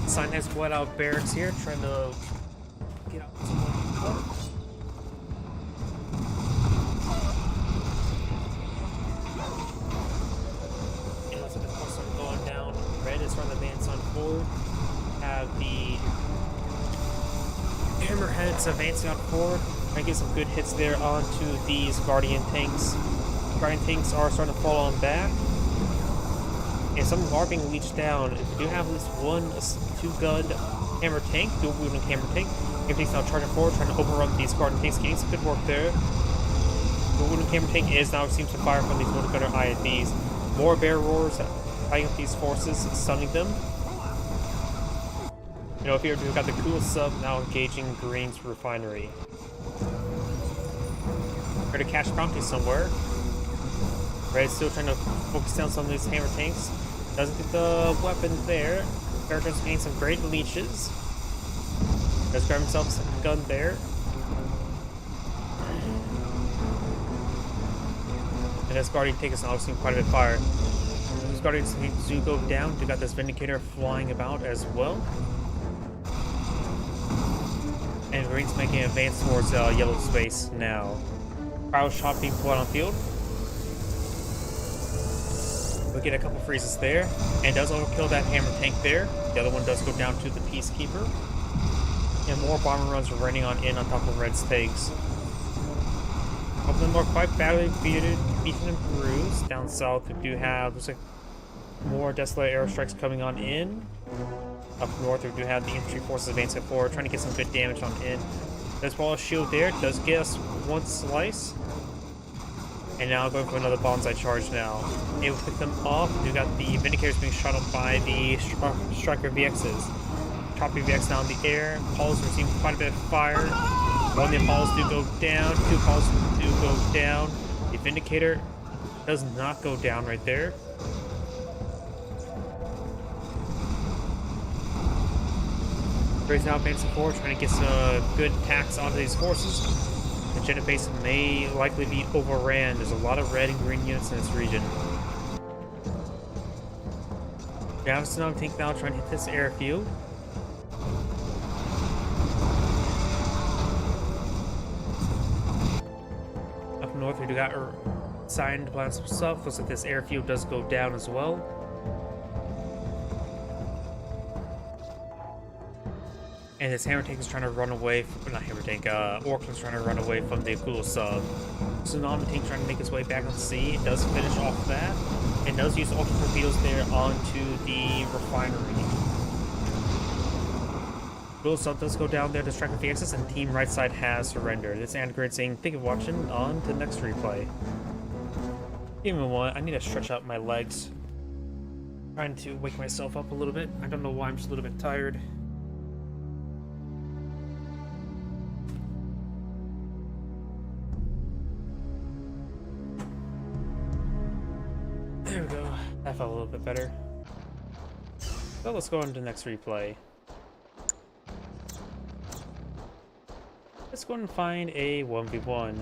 Sign has bled out barracks here, trying to get out some more. And looks like the force are going down. Red is trying to advance on forward. Have the Hammerheads advancing on forward. Trying to get some good hits there onto these Guardian tanks. Guardian tanks are starting to fall on back. And some are being leached down. We do have at least one 2-gun hammer tank, dual wielding hammer tank. Hammer tank's now charging forward, trying to overrun these Guardian tanks, getting some good work there. The wielding hammer tank is now receiving some fire from these multi-gunner IFVs. More bear roars fighting up these forces, stunning them. You know, here we've got the cool sub now engaging Green's refinery. Heard a cash bounty somewhere. Red's still trying to focus down some of these hammer tanks. Doesn't get the weapons there. Character's getting some great leeches. Does grab himself some gun there. And this Guardian tank is obviously quite a bit of fire. These Guardians do go down. You got this Vindicator flying about as well. And Green's making an advance towards yellow space now. Cryo shot being pulled on field. We get a couple freezes there, and does overkill that hammer tank there. The other one does go down to the Peacekeeper. And more bomber runs are raining on in on top of Red's tanks. Some of them are quite badly defeated. Beaten and Bruised. Down south, we do have, looks like, more Desolate airstrikes coming on in. Up north, we do have the infantry forces advancing forward, trying to get some good damage on in. There's Wall of Shield there, does get us one slice. And now going for another bonsai charge now. Able to pick them off. We got the Vindicators being shot up by the Striker VXs. Choppy VX now in the air. Apollos receiving quite a bit of fire. One of the Apollos do go down. Two Apollos do go down. The Vindicator does not go down right there. Raise now advancing forward, trying to get some good attacks onto these forces. The Jenna base may likely be overran. There's a lot of red and green units in this region. Galveston on tank now trying to hit this airfield. Up north, we do got signed plans some stuff. Looks like this airfield does go down as well. And this hammer tank is trying to run away from, not hammer tank, Orkland's trying to run away from the Akula sub. Tsunami tank trying to make its way back on the sea. It does finish off that. It does use ultra torpedoes there onto the refinery. Akula sub does go down there to strike with the Axis, and team right side has surrendered. This Antigrid saying, thank you for watching, on to the next replay. Give me one, I need to stretch out my legs. Trying to wake myself up a little bit. I don't know why, I'm just a little bit tired. There we go. That felt a little bit better. So let's go on to the next replay. Let's go and find a 1v1.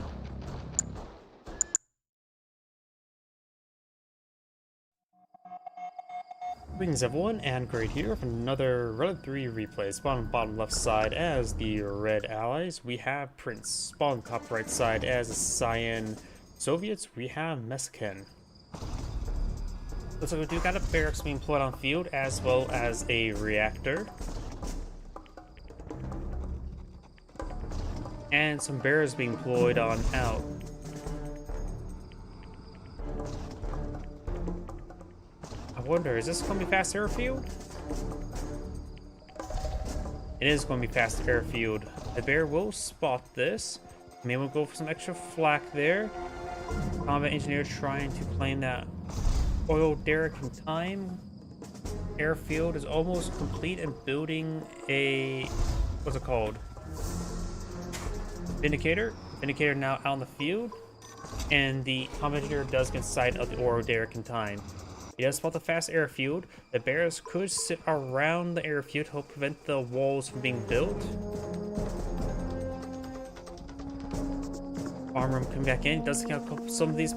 Greetings everyone, and Great here for another Relic 3 replay. Spawn on the bottom left side as the Red Allies. We have Prince. Spawn on the top right side as the Cyan Soviets. We have Mexican. Looks like we do got a barracks being employed on field, as well as a reactor. And some barrels being employed on out. I wonder, is this going to be fast airfield? It is going to be fast airfield. The bear will spot this. Maybe we'll go for some extra flak there. Combat engineer trying to claim that oil derrick in time. Airfield is almost complete and building a, what's it called? Vindicator. Vindicator now out in the field. And the combat engineer does get sight of the oil derrick in time. He does spot the fast airfield. The bears could sit around the airfield to help prevent the walls from being built. Armor room coming back in. Does count some of these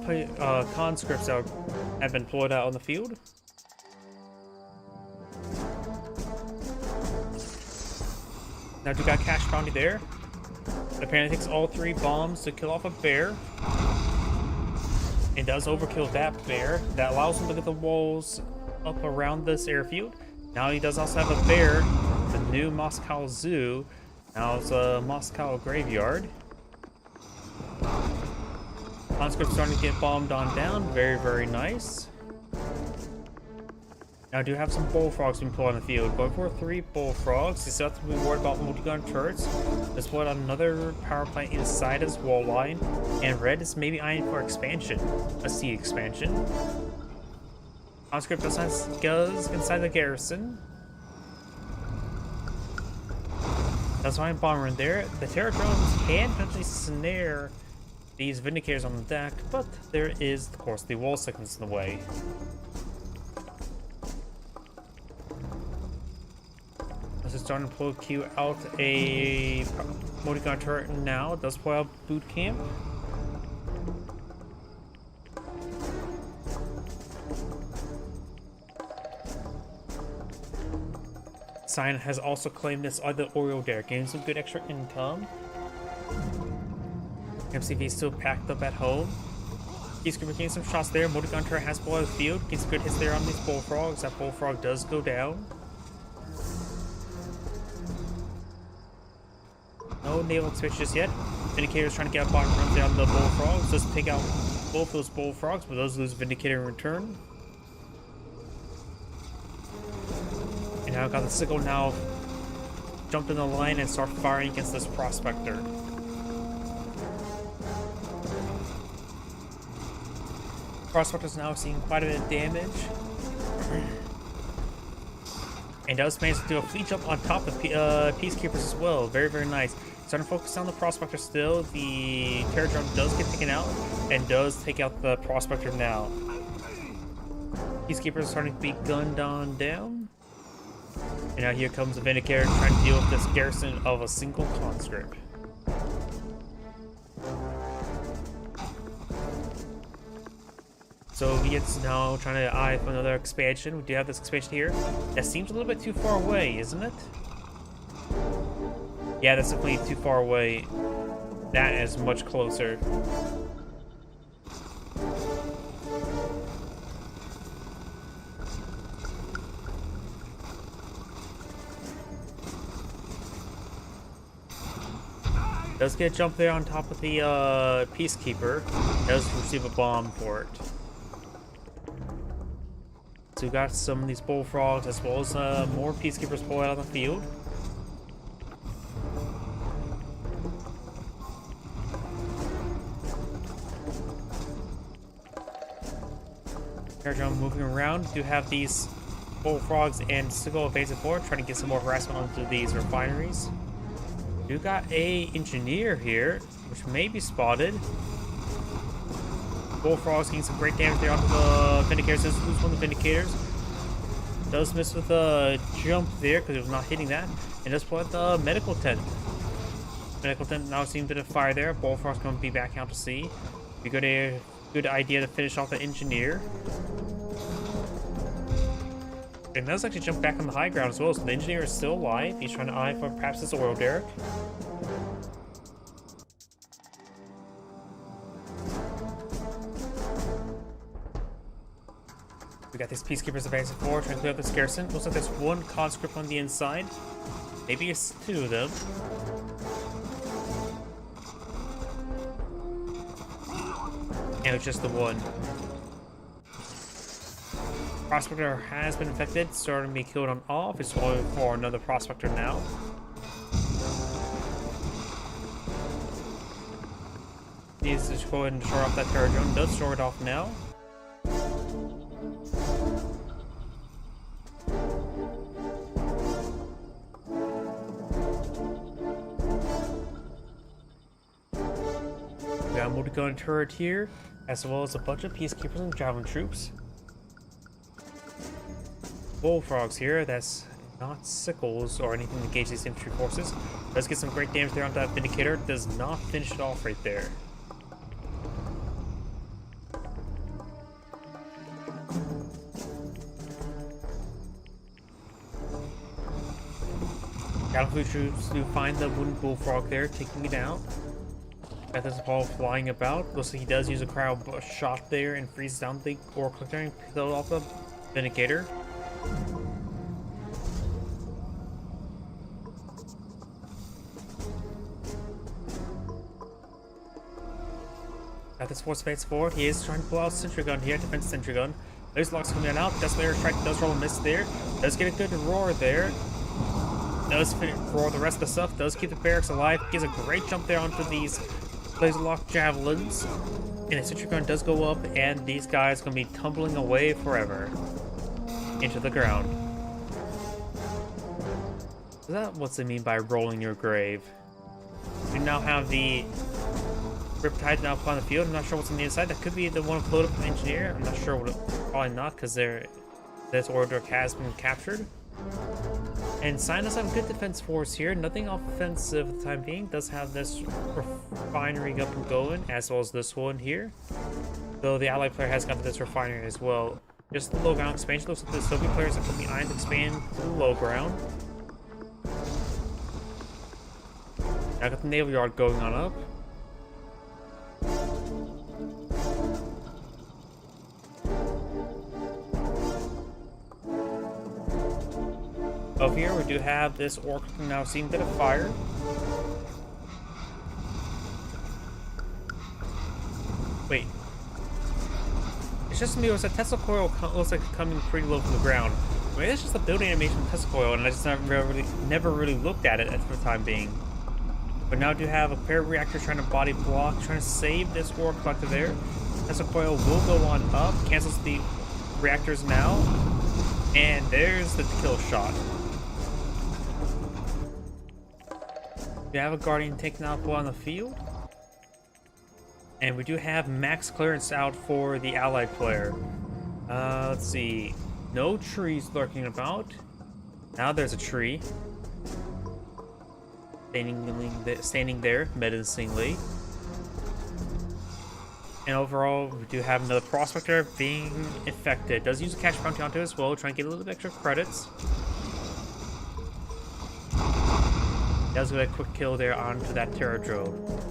conscripts that have been deployed out on the field. Now we got Cash Bounty there. It apparently takes all 3 bombs to kill off a bear. It does overkill that bear. That allows him to get the walls up around this airfield. Now he does also have a bear, the new Moscow Zoo. Now it's a Moscow graveyard. Conscript starting to get bombed on down. Very, very nice. Now I do have some bullfrogs being put on the field. Going for 3 bullfrogs. You still have to be worried about multi-gun turrets. Let's put another power plant inside his wall line. And red is maybe eyeing for expansion. A sea expansion. Conscript goes inside the garrison. That's why I'm bomber in there. The Terror drones can potentially snare these Vindicators on the deck, but there is, of course, the wall segments in the way. Let's just start to pull Q out a multi-gun turret now. It does pull out boot camp. Cyan has also claimed this other Oriole derrick, getting some good extra income. MCV still packed up at home. He's getting some shots there. Multi-gun turret has pulled out of the field. Gets good hits there on these bullfrogs. That bullfrog does go down. No naval switch just yet. Vindicator's trying to get a bottom run there on the bullfrogs. Just take out both those bullfrogs, but those lose Vindicator in return. And now got the sickle now jumped in the line and start firing against this prospector. Prospector's now seeing quite a bit of damage. And does manage to do a fleet jump on top of Peacekeepers as well. Very, very nice. Starting to focus on the Prospector still. The Terror Drone does get taken out and does take out the Prospector now. Peacekeepers are starting to be gunned on down. And now here comes the Vindicator trying to deal with this garrison of a single conscript. Soviets now trying to eye for another expansion. We do have this expansion here. That seems a little bit too far away, isn't it? Yeah, that's definitely too far away. That is much closer. Does get a jump there on top of the Peacekeeper. Does receive a bomb for it. So we got some of these bullfrogs as well as more Peacekeepers pulled out on the field. Terror moving around. Do have these bullfrogs and sickle evasive forward, trying to get some more harassment onto these refineries. You got a engineer here, which may be spotted. Bullfrogs getting some great damage there onto the Vindicators. Does lose one of the Vindicators. Does miss with a jump there because it was not hitting that. And does pull out the medical tent. Medical tent now seems to fire there. Bullfrog's going to be back out to sea. Be good idea to finish off the engineer. And does actually jump back on the high ground as well. So the engineer is still alive. He's trying to eye for perhaps this oil derrick. We got these Peacekeepers advancing forward, trying to clear up this garrison. Looks like there's one conscript on the inside. Maybe it's two of them. And it's just the one. Prospector has been infected, starting to be killed on off. It's going for another Prospector now. Needs to go ahead and shore off that Terror Drone. Does shore it off now. We got a multi-gun turret here, as well as a bunch of Peacekeepers and Javelin troops. Bullfrogs here, that's not sickles or anything to engage these infantry forces. Does get some great damage there onto that Vindicator. Does not finish it off right there. Cavalry troops do find the wooden bullfrog there, taking it out. Got this ball flying about. Looks like he does use a cryo shot there and freezes down the ore collector and kills off the Vindicator. Got this force phase forward. He is trying to pull out Sentry Gun here, defense Sentry Gun. There's locks coming out. Desolator strike does roll a miss there. Does get a good roar there. Does roar the rest of the stuff. Does keep the barracks alive. Gives a great jump there onto these laser lock javelins. And the Sentry Gun does go up, and these guys are going to be tumbling away forever into the ground. Is that what they mean by rolling your grave? We now have the Riptide now upon the field. I'm not sure what's on the inside. That could be the one float up engineer. I'm not sure what probably not, because this order has been captured. And Sign does have a good defense force here. Nothing offensive for the time being. Does have this refinery up and going, as well as this one here. Though the Allied player has got this refinery as well. Just the low ground expansion. Looks like the Soviet players are from behind to expand to the low ground. Now got the naval yard going on up. Over here we do have this orc now seeing a bit of fire. Wait. It's just me. It was a Tesla coil looks like coming pretty low from the ground. I mean, it's just a building animation of Tesla coil, and I just never really looked at it for the time being. But now I do have a pair of reactors trying to body block, trying to save this ore collector there. Tesla coil will go on up, cancels the reactors now, and there's the kill shot. We have a Guardian taking out on the field. And we do have max clearance out for the allied player. Let's see. No trees lurking about. Now there's a tree. Standing there menacingly. And overall, we do have another prospector being infected. Does use a cash bounty onto it as well, trying to get a little bit extra credits. Does get a quick kill there onto that Terra drone.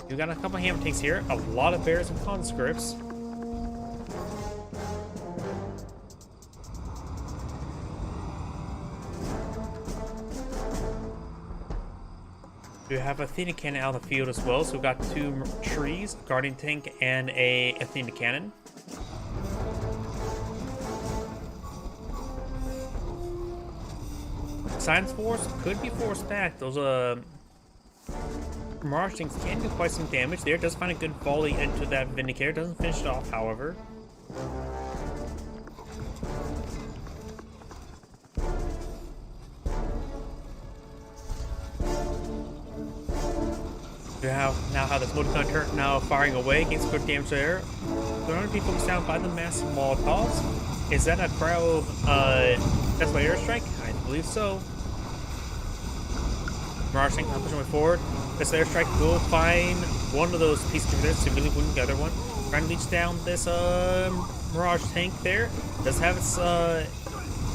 We got a couple hammer tanks here, a lot of bears and conscripts. We have Athena cannon out of the field as well, so we've got 2 trees, a Guardian tank, and a Athena cannon. Science Force could be forced back. Those Mirage tanks can do quite some damage there. Does find a good volley into that Vindicator. Doesn't finish it off, however. We have now how this motor gun turn now firing away, getting some good damage there. They're going to be focused down by the massive Molotovs. Is that a cryo Tesla airstrike? I believe so. Mirage tank now pushing way forward. This airstrike will find one of those pieces of this to really win the other one. Trying to leech down this Mirage tank there. Does have its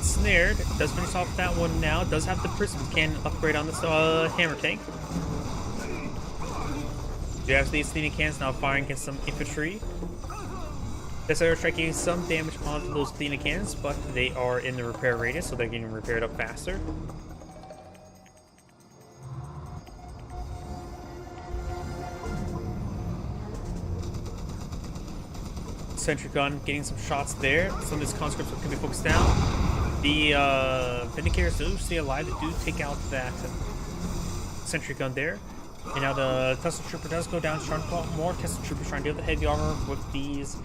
snared. Does finish off that one now. Does have the prism cannon upgrade on this hammer tank. You have these Athena cannons now firing against some infantry. This airstrike getting some damage onto those Athena cannons, but they are in the repair radius, so they're getting repaired up faster. Sentry gun getting some shots there. Some of these conscripts can be focused down. The Vindicators do stay alive. They do take out that sentry gun there. And now the Tesla Trooper does go down, trying to pull out more Tesla Troopers, trying to deal with the heavy armor with these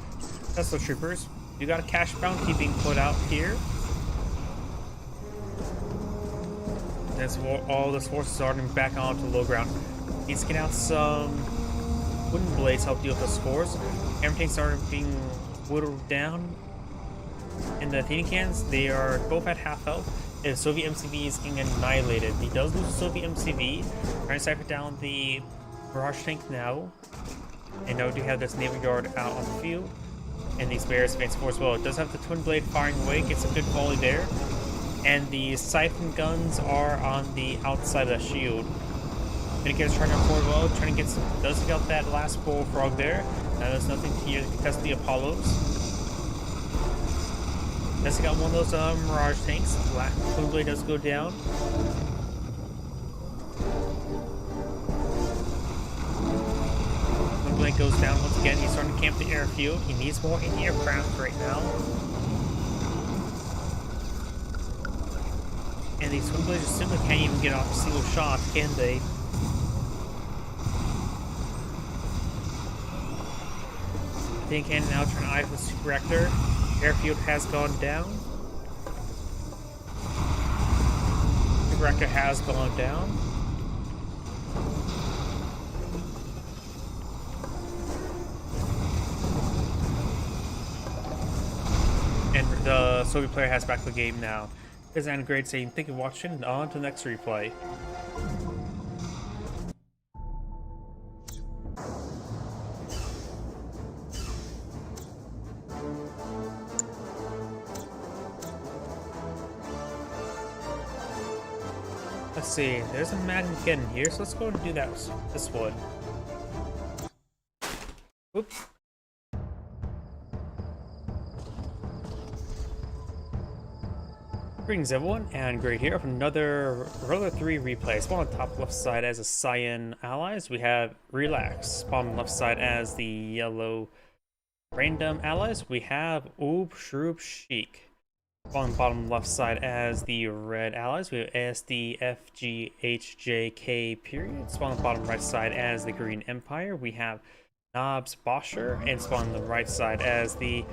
Tesla Troopers. You got a cash bounty being put out here. And so all those forces starting back onto low ground. He's getting out some wooden blades to help deal with those scores. Everything started being whittled down. And the Athena cannons, they are both at half health. The Soviet MCV is getting annihilated. He does lose the Soviet MCV. Trying to cipher down the Mirage tank now. And now we do have this Naval Yard out on the field. And these bears advance force as well. It does have the twin blade firing away, gets a good volley there. And the siphon guns are on the outside of the shield. Vindicator's trying to forward well, trying to get some, does get out that last bullfrog there. Now there's nothing here to contest the Apollos. Does got one of those Mirage tanks. Black twin blade does go down. Twin blade goes down once again. He's starting to camp the airfield. He needs more aircraft right now. And these twin blades just simply can't even get off a single shot, can they? I think can now turn eye for the super reactor. Airfield has gone down. Super reactor has gone down. And the Soviet player has back the game now. This is Anna Grade saying thank you for watching, and on to the next replay. Let's see, there's a Magnageddon here, so let's go and do that. This one. Oops. Greetings everyone, and Great here for another Riller 3 replay. Spawn on the top left side as a Cyan allies. We have Relax. Spawn on the left side as the yellow Random allies, we have Oob Shroop Sheik. On the bottom left side as the red allies, we have ASD, FG, HJK period. Spawn on the bottom right side as the Green Empire, we have Knobs Bosher, and spawn on the right side as the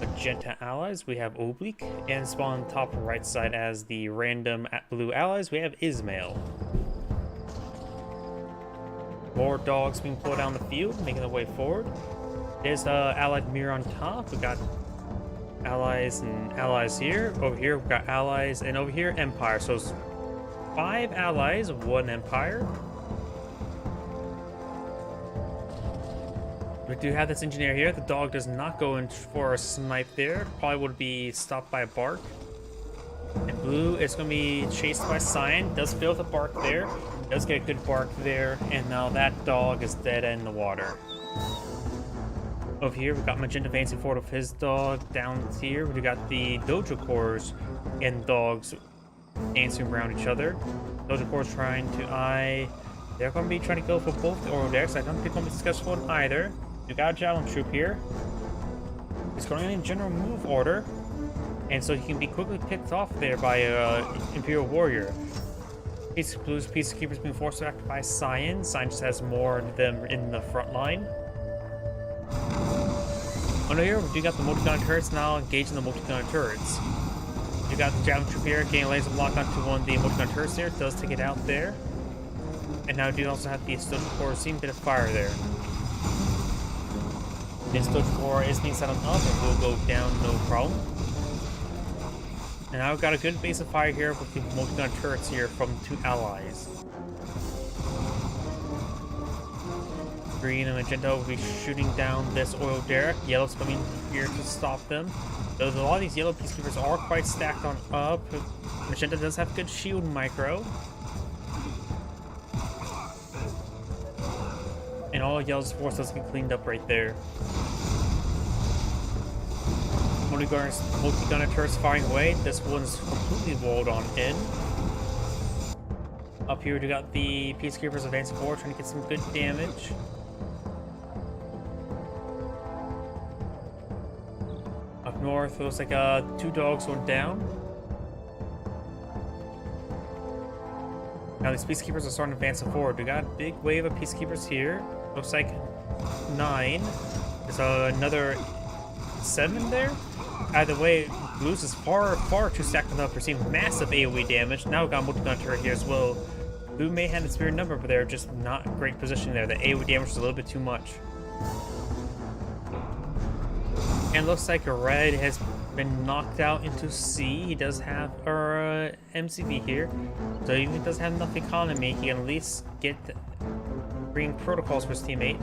magenta allies, we have Oblique, and spawn on the top right side as the random blue allies, we have Ismail. More dogs being pulled down the field, making their way forward. There's allied mirror on top. We got allies and allies here. Over here we've got allies, and over here empire. So it's 5 allies, 1 empire. We do have this engineer here. The dog does not go in for a snipe there. Probably would be stopped by a bark. And blue is going to be chased by Cyan. Does fail with a bark there. Does get a good bark there. And now that dog is dead in the water. Over here, we've got Magenta advancing forward with his dog. Down here, we got the Dojo Cores and dogs dancing around each other. Dojo Cores trying to eye. They're going to be trying to go for both the Oro decks. I don't think they're going to be successful in either. We got a Javelin Troop here. It's going in general move order. And so he can be quickly picked off there by Imperial Warrior. Blue's Peacekeepers being forced back by Cyan. Cyan just has more of them in the front line. Under here, we do got the multi-gun turrets now engaging the multi-gun turrets. You got the Javelin Troop here, getting laser lock onto one of the multi-gun turrets there. Does take it out there. And now we do also have the Dojo Core seeing a bit of fire there. This Dojo Core is being set on up and will go down no problem. And now we've got a good base of fire here with the multi-gun turrets here from 2 allies. Green and magenta will be shooting down this oil derrick. Yellow's coming here to stop them. Though a lot of these yellow peacekeepers are quite stacked on up. Magenta does have good shield micro. And all yellow's force does get cleaned up right there. Multi-gunner turrets firing away. This one's completely walled on in. Up here we got the peacekeepers advancing forward, trying to get some good damage. Up north, it looks like 2 dogs went down. Now these peacekeepers are starting to advance forward. We got a big wave of peacekeepers here. Looks like 9. There's another 7 there. Either way, Blues is far too stacked enough for seeing massive AoE damage. Now we've got a multi-gun turret here as well. Blue may have its fair number, but they're just not in great position there. The AoE damage is a little bit too much. And looks like Red has been knocked out into C. He does have MCV here. So even if he doesn't have enough economy, he can at least get green protocols for his teammate.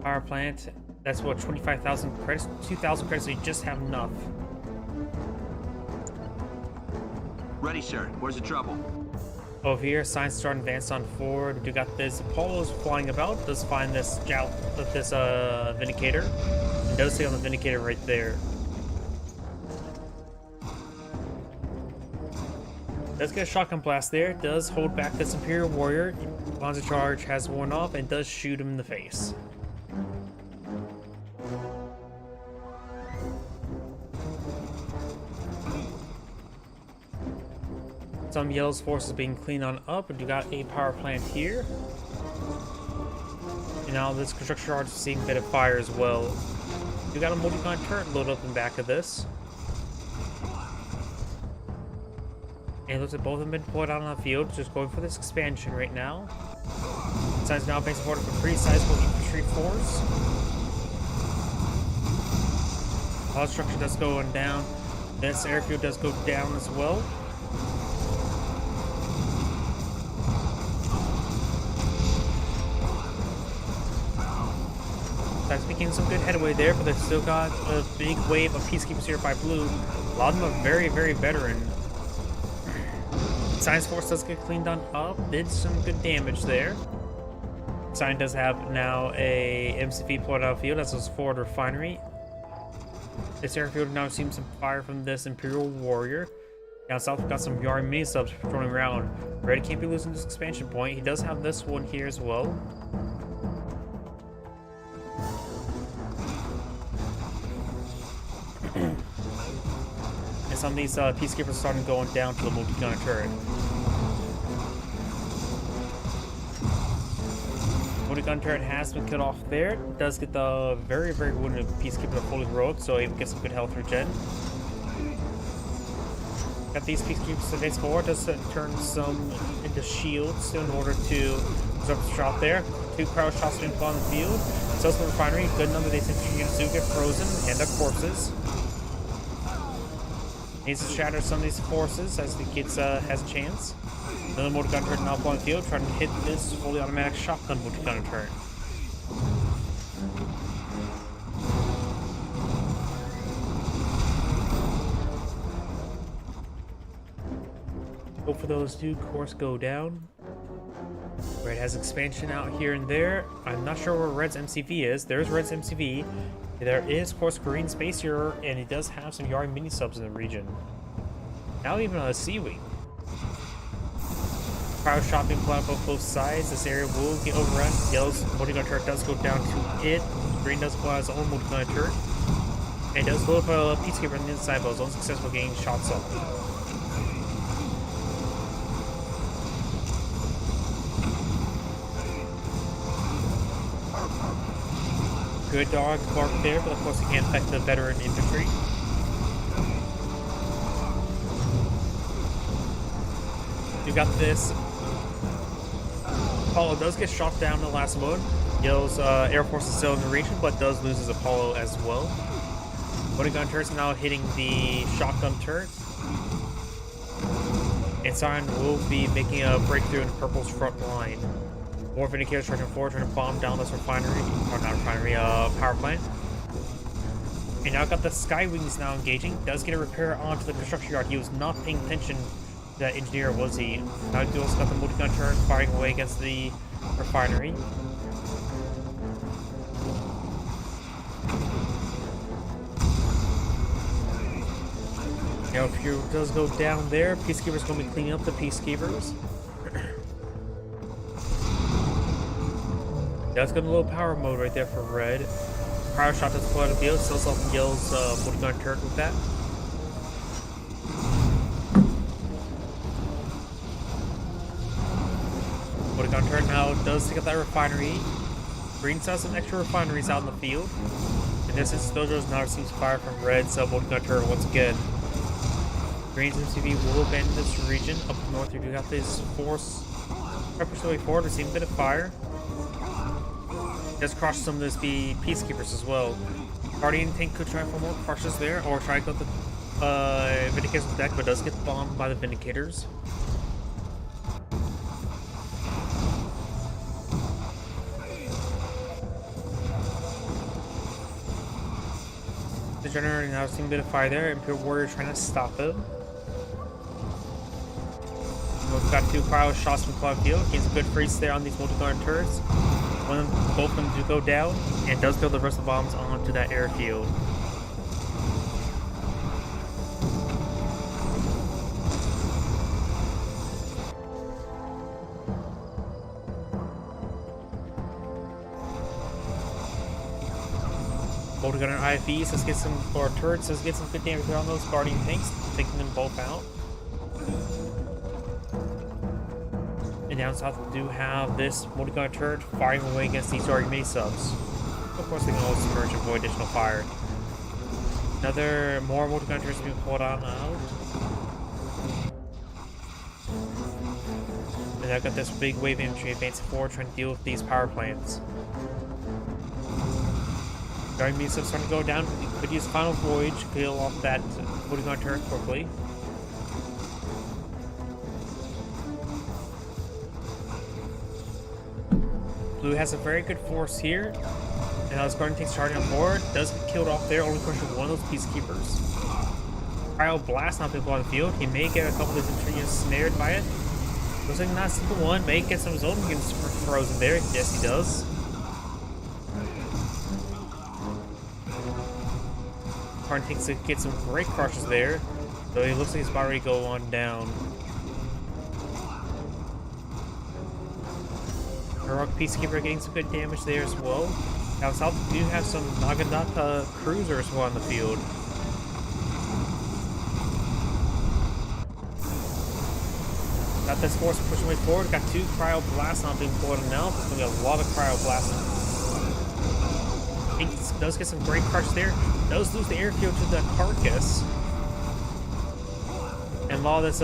Power plant. That's what, 25,000 credits, 2,000 credits, so you just have enough.
Ready, sir. Where's the trouble?
Over here, Science starting to advance on forward. We got this Apollo's flying about. Does find this Vindicator. And does take on the Vindicator right there. Does get a shotgun blast there. Does hold back this Imperial Warrior. Launcher charge has worn off and does shoot him in the face. Some Yellow's forces being cleaned on up, and you got a power plant here. And now this construction charge is seeing a bit of fire as well. You got a multi-gun turret loaded up in the back of this. And it looks like both of them have been pulled out on the field, just going for this expansion right now. Besides now being supported for pretty sizable infantry force. All structure does go down. This airfield does go down as well. That's making some good headway there, but they've still got a big wave of peacekeepers here by Blue. A lot of them are very, very veteran. Science Force does get cleaned on up, did some good damage there. Cyan does have now a MCV pulled out of field as his forward refinery. This airfield now seems some fire from this Imperial Warrior. Down south, we've got some Yari mini subs patrolling around. Red can't be losing this expansion point. He does have this one here as well. some of these Peacekeepers starting going down to the multi-gunner turret. Multi-gun turret has been cut off there. Does get the very, very wounded Peacekeeper fully heroic, so able to get some good health regen. Got these Peacekeepers to advance forward. Does turn some into shields in order to absorb the shot there. 2 cryo shots being on the field. Sells the refinery. Good number of these infantry units do get frozen and their corpses. Needs to shatter some of these forces as the kids has a chance. Another multi-gun turret now on the field, trying to hit this fully automatic shotgun multi-gun turret. Hope for those to, of course, go down. Red has expansion out here and there. I'm not sure where Red's MCV is. There's Red's MCV. There is, of course, Green Space here, and it does have some Yari mini subs in the region. Now even a Sea-Wing. Cryo shot being put up on both sides. This area will get overrun. Yellow's multi-gun turret does go down to it. Green does pull out his own multi-gun turret. And does load up a Peacekeeper on the inside, but is unsuccessful getting shots off. Good dog bark there, but of course it can't affect the veteran infantry. You got this. Apollo does get shot down in the last mode. Yellow's Air Force is still in the region, but does lose his Apollo as well. Multi-gun turrets now hitting the shotgun turrets. And Siren will be making a breakthrough in Purple's front line. More Vindicators charging forward, trying to bomb down this refinery, or not refinery, power plant. And now got the Skywings now engaging. Does get a repair onto the construction yard. He was not paying attention to that engineer, was he? Now he also got the multi-gun turret firing away against the refinery. Now if you does go down there, Peacekeeper's going to be cleaning up the Peacekeepers. That's got a low power mode right there for Red. Cryo shot does pull out of the field, still self Yellow's multi-gun turret with that. Multi-gun turret now does take up that refinery. Green still has some extra refineries out in the field. In this instance, Dojo's now receives fire from Red's multi-gun turret once again. Green's MCV will abandon this region. Up north, you do got this force purposely forward, receiving a bit of fire. Does crush some of those Peacekeepers as well. Guardian tank could try for more crushes there, or try to go to the Vindicators deck, but does get bombed by the Vindicators. The Generator now seeing a bit of fire there. Imperial Warrior trying to stop it. We've got 2 cryo shots from Cloud Field. Gains a good freeze there on these multi-gun turrets. Both of them do go down, and does throw the rest of the bombs onto that airfield. Multi-gunner IFEs, let's get some, or turrets, let's get some good damage on those Guardian tanks, taking them both out. And down south, we do have this multi-gun turret firing away against these Yari mini subs. Of course, they can always submerge and avoid additional fire. More multi-gun turrets being pulled on out. And I've got this big wave infantry advancing forward, trying to deal with these power plants. Yari mini subs starting to go down. Could use Final Voyage to kill off that multi-gun turret quickly. Blue has a very good force here, and now his Guardian takes charge on board. Does get killed off there, only crushing one of those Peacekeepers. Cryo Blast not people on the field. He may get a couple of his infantry units snared by it. Looks like not a simple one. May get some of his own units frozen there. Yes, he does. Guardian takes to get some great crushes there, though he looks like he's about ready to go on down. Heroic Peacekeeper getting some good damage there as well. Down south, we do have some Naginata cruisers on the field. Got this force pushing way forward. Got 2 cryo blasts on being pulled now. There's gonna be a lot of cryo blasts. He does get some great crush there. Does lose the airfield to the carcass. And a lot of this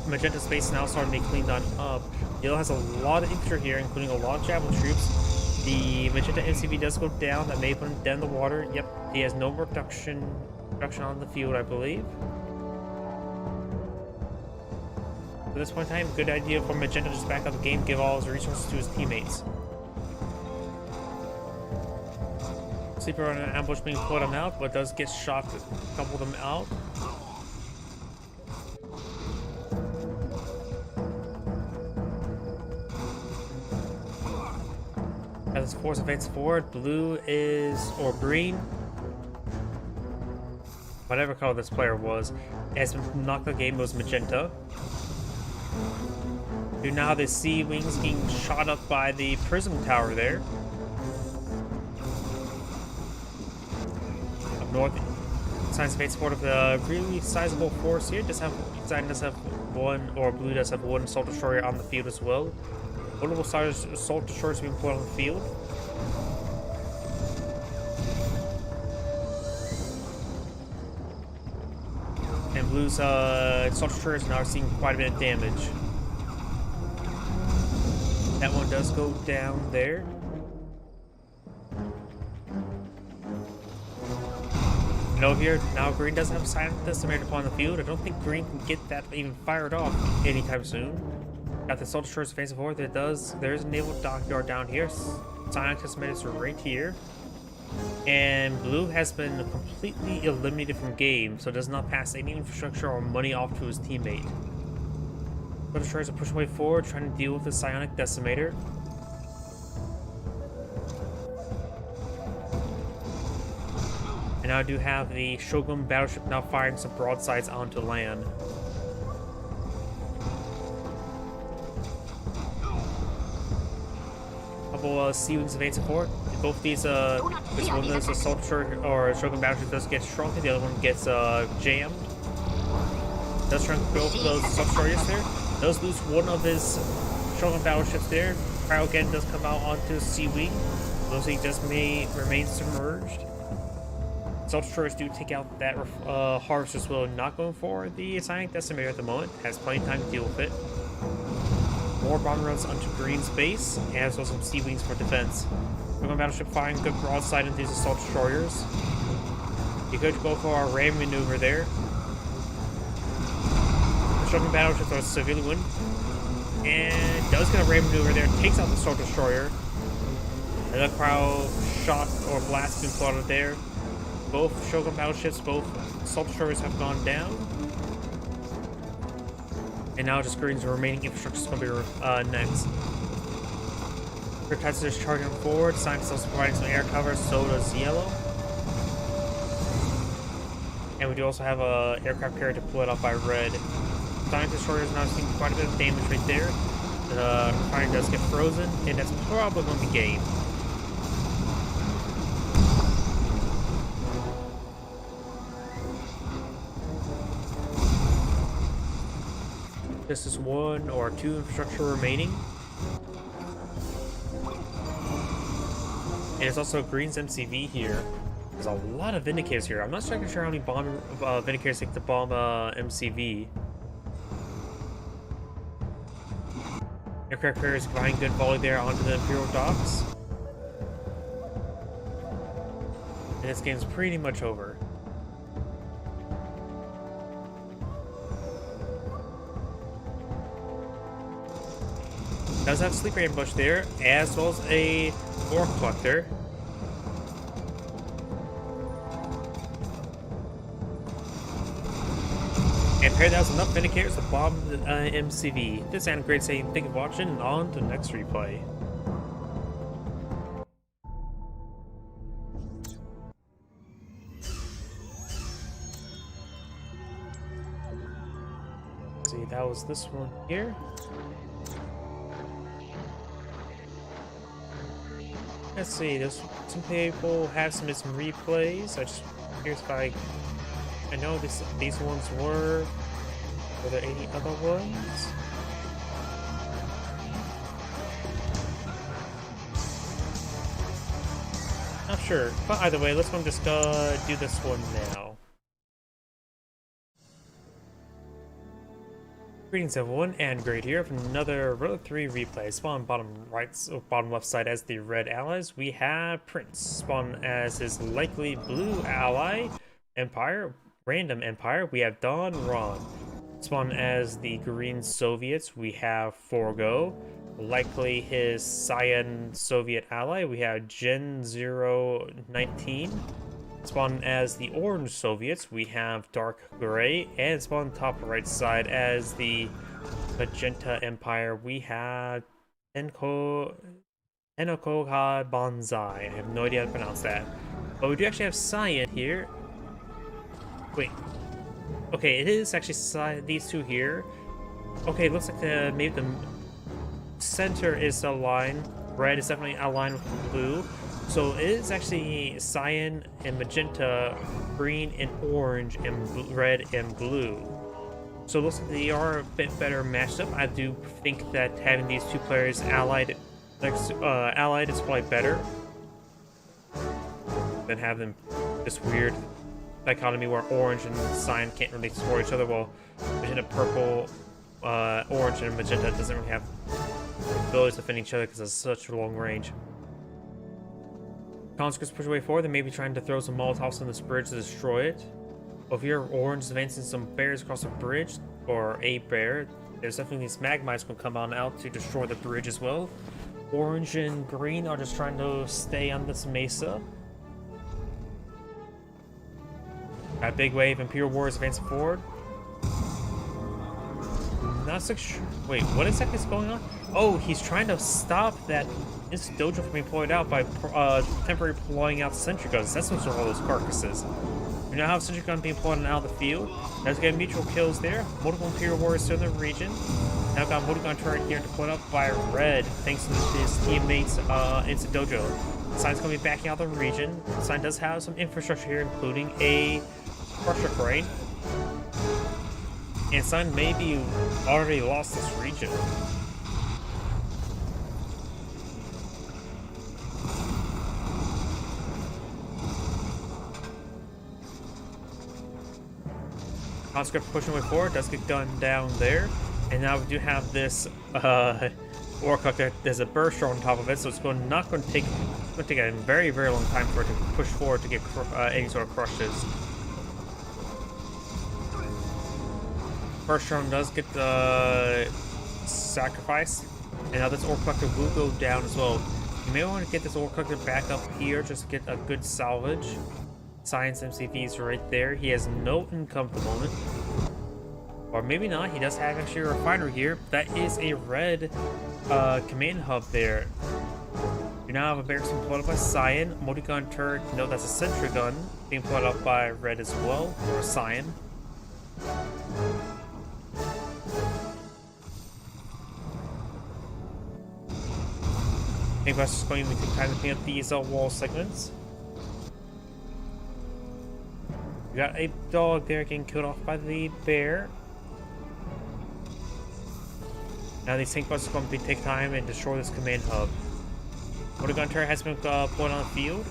magenta space now starting to be cleaned on up. Yellow has a lot of infantry here, including a lot of javelin troops. The magenta MCV does go down. That may put him down in the water. Yep, he has no more production on the field, I believe. At this point in time, good idea for magenta to just back up the game, give all his resources to his teammates. Sleeper on an ambush being pulled him out, but does get shot to couple them out. As his force advances forward, blue is, or green, whatever color this player was, has been knocked out of the game, was magenta. You now have the Sea Wings being shot up by the Prism Tower there. Up north, Science Fate support of a really sizable force here. Design does have one, or blue does have one assault destroyer on the field as well. Multiple assault destroyers being put on the field. And blue's assault destroyers now are seeing quite a bit of damage. That one does go down there. And over here, now green doesn't have a silent decimator upon the field. I don't think green can get that even fired off anytime soon. Got the assault destroyers facing forward. There's a naval dockyard down here. Silent decimators are right here. And blue has been completely eliminated from game, so does not pass any infrastructure or money off to his teammate. The destroyers are pushing way forward, trying to deal with the psionic decimator. And now I do have the Shogun battleship now firing some broadsides onto land. Couple Sea Wings advancing forward. Both these, this one is assault destroyer or Shogun battleship does get shrunken, the other one gets jammed. Does shrunk both of those assault destroyers there. Does lose one of his Shogun battleships there. Cryo again does come out onto Sea Wing. Those he just may remain submerged. Assault destroyers do take out that harvest as well. Not going for the Psionic Decimator at the moment. Has plenty of time to deal with it. More bomber runs onto Green's base, and as well some Sea Wings for defense. Shogun battleship firing good broadside into these assault destroyers. You could go for a ram maneuver there. The Shogun battleships are severely win, and does get a ram maneuver there. Takes out the assault destroyer. Another cryo shot or blast being plotted there. Both Shogun battleships, both assault destroyers have gone down. And now just Green's remaining infrastructure is going to be next. Riptides is charging forward. Science is providing some air cover, so does Yellow. And we do also have a aircraft carrier to pull it off by Red. Science destroyer is now seeing quite a bit of damage right there. The refinery does get frozen, and that's probably going to be game. This is one or two infrastructure remaining. And it's also Green's MCV here. There's a lot of Vindicators here. I'm not exactly sure how many bomb Vindicators take to bomb MCV. Aircraft carriers providing good volley there onto the Imperial docks. And this game's pretty much over. Does have Sleeper Ambush there, as well as a Ore Collector. And apparently that was enough Vindicators to bomb the MCV. This is great saying thank you for watching, and on to the next replay. Let's see, that was this one here. Let's see, there's some people have submitted some replays. Here's if I know these ones were there any other ones? sure. But either way, let's go just do this one now. Greetings everyone, and Great here for another Road 3 replay. Spawn bottom right, bottom left side as the red allies. We have Prince spawn as his likely blue ally, Empire, random Empire. We have Don Ron spawn as the green Soviets. We have Forgo, likely his Cyan Soviet ally. We have Gen 019. Spawn as the orange Soviets, we have Dark Gray, and spawn top right side as the magenta Empire, we have Enokoha Banzai. I have no idea how to pronounce that. But we do actually have Cyan here. Wait. Okay, it is actually these two here. Okay, it looks like maybe the center is aligned. Red is definitely aligned with blue. So it is actually cyan and magenta, green and orange, and red and blue. So it looks like they are a bit better matched up. I do think that having these two players allied is probably better than have them this weird dichotomy where orange and cyan can't really score each other, while magenta, purple, orange, and magenta doesn't really have abilities to defend each other because it's such a long range. Conscripts push away forward. They may be trying to throw some Molotovs on this bridge to destroy it. Over here, orange is advancing some bears across the bridge, or a bear. There's definitely these magmites will come on out to destroy the bridge as well. Orange and green are just trying to stay on this mesa. Got a big wave. Imperial Warriors advancing forward. Not so sure. Wait, what exactly is going on? Oh, he's trying to stop that dojo from being deployed out by temporarily deploying out sentry guns. That's what's with all those carcasses. We now have sentry gun being deployed out of the field. Let's get mutual kills there. Multiple Imperial Warriors still in the region. Now got multiple gun turret here deployed up by Red, thanks to his teammates into dojo. Sign's gonna be backing out the region. Sign does have some infrastructure here, including a crusher crane. And Sign maybe already lost this region. Conscript pushing way forward, does get gunned down there. And now we do have this ore collector. There's a burst on top of it, so it's not going to take a very, very long time for it to push forward to get any sort of crushes. First drone does get sacrificed, and now this ore collector will go down as well. You may want to get this ore collector back up here just to get a good salvage. Science MCV's right there. He has no income at the moment. Or maybe not. He does have actually a refinery here. That is a red command hub there. You now have a barracks being deployed up by Cyan. Multi-gun turret. No, that's a sentry gun being deployed up by Red as well. Or Cyan. I think that's just going to take time to clean up these wall segments. We got a dog there getting killed off by the bear. Now these tank buses are going to take time and destroy this command hub. Multi-gun turret has been put on the field.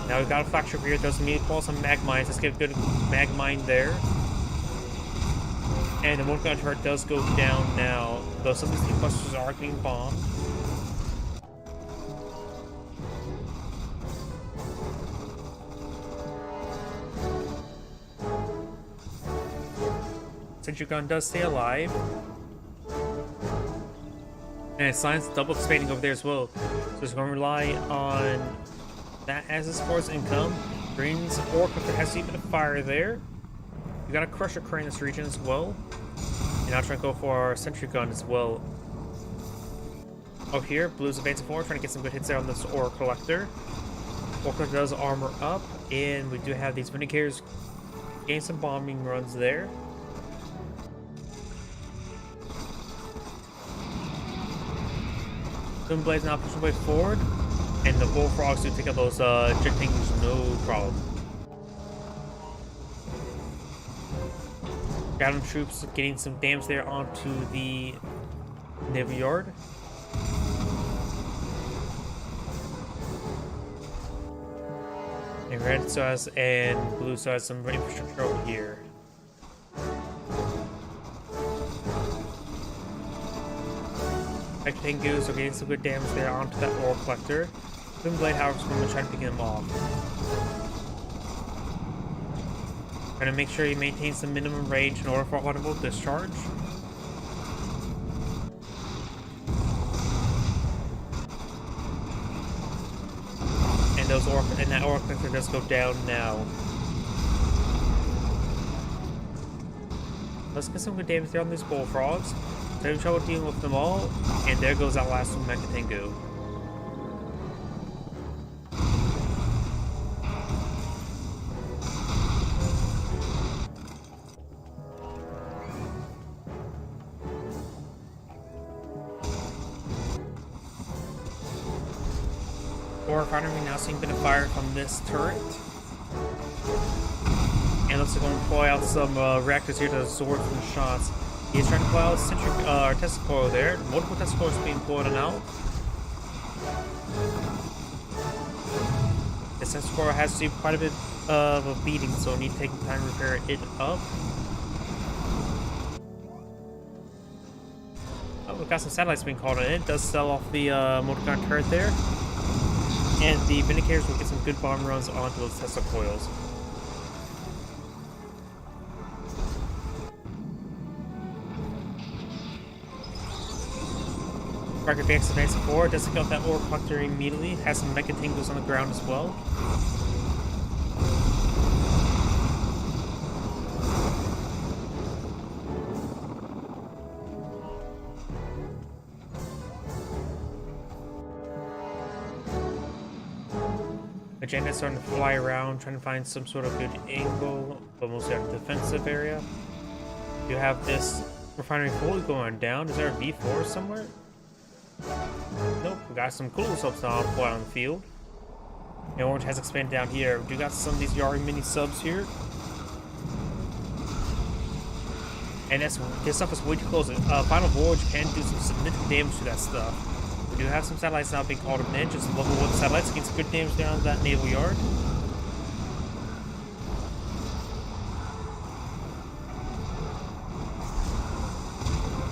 Now we've got a flak trooper here. Doesn't need to pull some mag mines. Let's get a good mag mine there. And the multi-gun turret does go down now, though some of these tank buses are being bombed. Sentry gun does stay alive. And Science double expanding over there as well. So it's going to rely on that as his force income. Green's ore collector has to keep a fire there. We got a crusher crane in this region as well. And now trying to go for our sentry gun as well. Over here, Blue's advancing forward, trying to get some good hits there on this ore collector. Ore collector does armor up, and we do have these Vindicators getting some bombing runs there. Blades now pushing way forward, and the Bullfrogs do take out those jet things no problem. Gathering troops getting some damage there onto the Navy Yard. And red stars and blue stars some infrastructure over here. Tengus are getting some good damage there onto that ore collector. Twin Blade, however, is going to try to pick them off. Trying to make sure he maintains the minimum range in order for audible discharge. And that ore collector does go down now. Let's get some good damage there on these bullfrogs. So having trouble dealing with them all, and there goes that last one, Mecha Tengu. Ore refinery now seeing a bit of fire from this turret. And looks like we'll employ out some reactors here to absorb some shots. He's trying to pull out a Tesla coil there. Multiple Tesla coils being pulled on out. This Tesla coil has received quite a bit of a beating, so we need to take time to repair it up. Oh, we've got some satellites being called in. It does sell off the Motogon turret there. And the Vindicators will get some good bomb runs onto those Tesla coils. Rocket Banks advancing forward, does take out that ore collector immediately, has some Mecha Tengus on the ground as well. Agenda's starting to fly around, trying to find some sort of good angle, but mostly on the defensive area. You have this refinery fully going down. Is there a V4 somewhere? Nope, we got some cool subs now on the field. And Orange has expanded down here. We got some of these Yari mini subs here. And this stuff is way too close. Final Voyage can do some significant damage to that stuff. We do have some satellites now being called in, just level 1 satellites, getting some good damage down to that naval yard.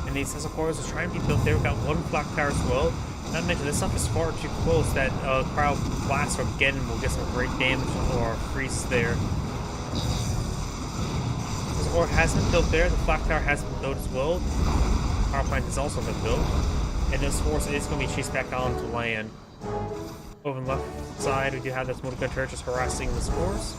And these Tesla coils are trying to be built there. We've got one flak tower as well. Not to mention, this stuff is far too close that Cryo Blast from Geddon will get some great damage or freeze there. This ore has been built there. The flak tower has been built as well. Power plant has also been built. And this force is going to be chased back onto land. Over on the left side, we do have this Motogun turret just harassing this force.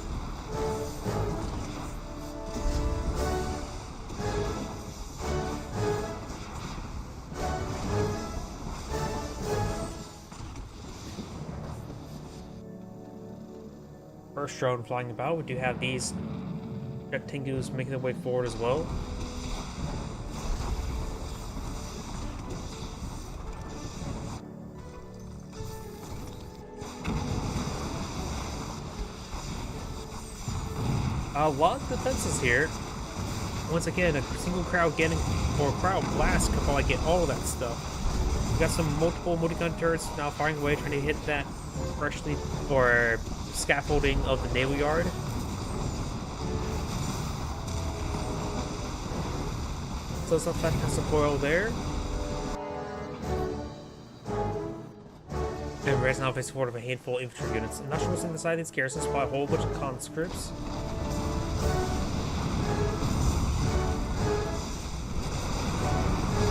First drone flying about, we do have these Jet Tengus making their way forward as well. A lot of defenses here. Once again, a single crowd getting, or crowd blast could probably get all of that stuff. We got some multiple Motogun turrets now firing away, trying to hit that freshly, or scaffolding of the naval yard. So it's not that Tesla coil there. And Red's now facing forward of a handful of infantry units. I'm not sure what's inside these garrisons, but a whole bunch of conscripts.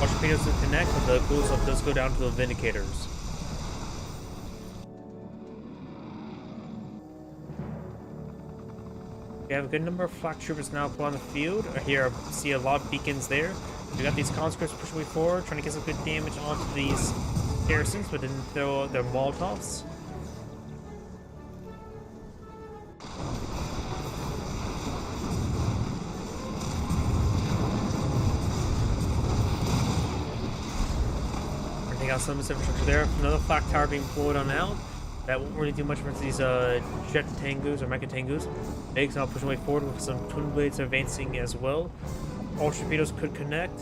Watch torpedoes to connect, but the cool stuff does go down to the Vindicators. We have a good number of flak troopers now on the field. Here, I see a lot of beacons there. We got these conscripts pushing way forward, trying to get some good damage onto these garrisons, but didn't throw their Molotovs. Take out some of this infrastructure there. Another flak tower being pulled on out. That won't really do much for these Jet Tengus or Mecha Tengus. Eggs now pushing way forward with some Twin Blades advancing as well. All torpedoes could connect.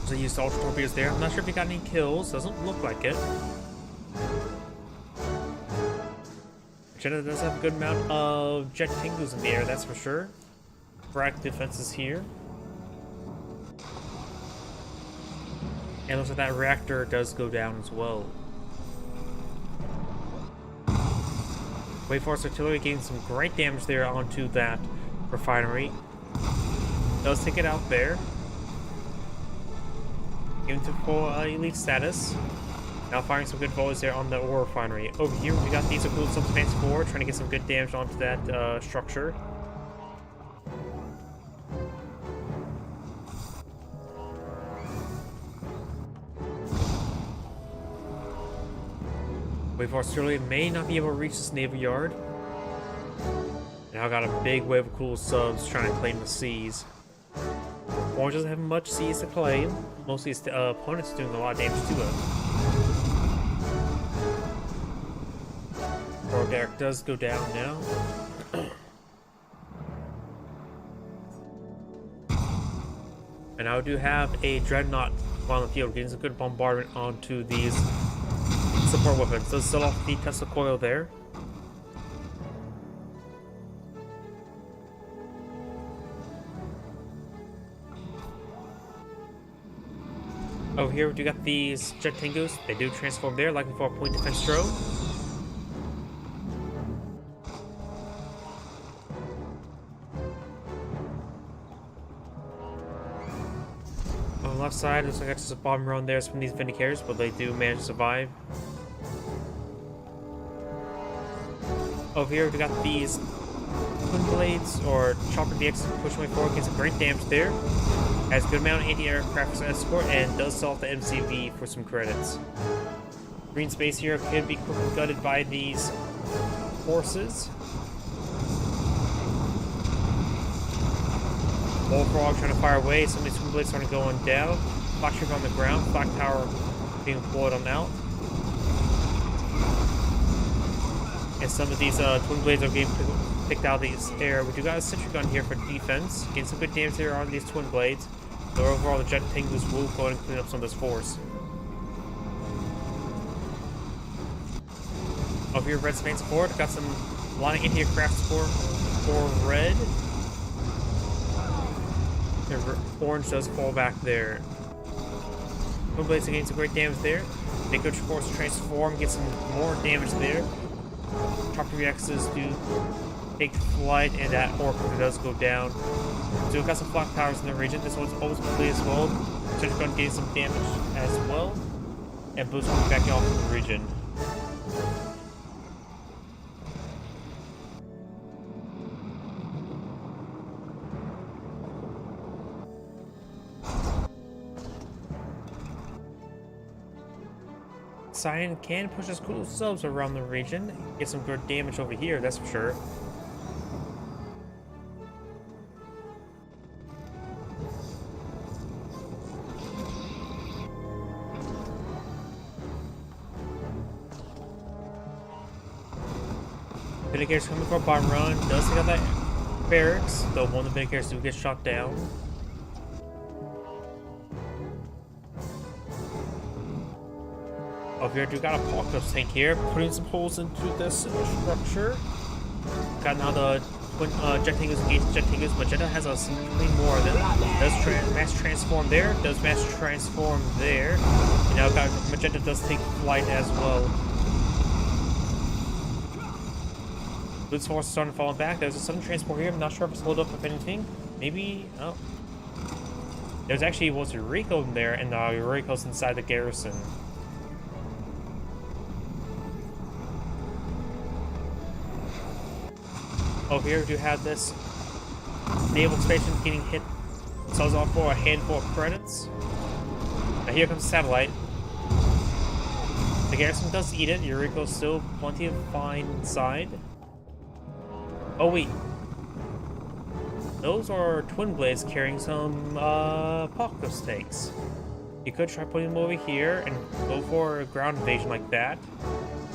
So used ultra torpedoes there. I'm not sure if he got any kills. Doesn't look like it. Jetta does have a good amount of jet Tengus in the air, that's for sure. Correct defenses here. And looks like that reactor does go down as well. Wake Force artillery getting some great damage there onto that refinery. Does take it out there. Getting to full elite status. Now firing some good volleys there on the ore refinery. Over here, we got these cool subspace 4 trying to get some good damage onto that structure. Wave Force Australia may not be able to reach this naval yard. Now I got a big wave of cool subs trying to claim the seas. Orange doesn't have much seas to claim. Mostly its opponents doing a lot of damage to it. Or Derek does go down now. And I do have a Dreadnought on the field, getting some good bombardment onto these support weapons. Does set off the Tesla coil there. Over here we do got these jet Tengus. They do transform there, likely for a point defense throw. On the left side, looks like I just a bomb run there from these Vindicators, but they do manage to survive. Over here, we got these Twin Blades or Chopper DX pushing way forward, gets some great damage there. Has a good amount of anti-aircraft escort and does sell off the MCV for some credits. Green space here could be quickly gutted by these forces. Bullfrog trying to fire away. Some of these Twin Blades starting going down. Flak ship on the ground. Flak tower being deployed on out. And some of these Twin Blades are getting picked out of the air. We do got a sentry gun here for defense. Getting some good damage here on these Twin Blades. So overall, the jet Tengus will go and clean up some of this force. Over here, red space support. Got some a lot of anti-aircraft support for red. Orange does fall back there. Twin Blades are getting some great damage there. They could force transform, get some more damage there. Chopper X's do take flight, and that Orca does go down. So we've got some flak towers in the region. This one's almost complete as well. Sentry gun getting some damage as well. And Boost will be backing off from the region. Cyan can push his cool subs around the region. Get some good damage over here, that's for sure. Vindicators coming for a bomb run. Does take out that barracks, though one of the Vindicators do get shot down. Over here, do got a Apocalypse tank here, putting some holes into this structure. Got now the twin jet Tengus against jet Tengus. Magenta has a significantly more than does mass transform there, does mass transform there. And now got Magenta does take flight as well. Blitz Force is starting to fall back. There's a sudden transport here. I'm not sure if it's hold up if anything. Maybe. Oh. There's actually was a Rico in there, and the Rico's inside the garrison. Over here, we do have this naval expansion getting hit. Sells off for a handful of credits. Now here comes satellite. The garrison does eat it. Eureka's still plenty of fine inside. Oh wait, those are Twin Blades carrying some Apocalypse tanks. You could try putting them over here and go for a ground invasion like that.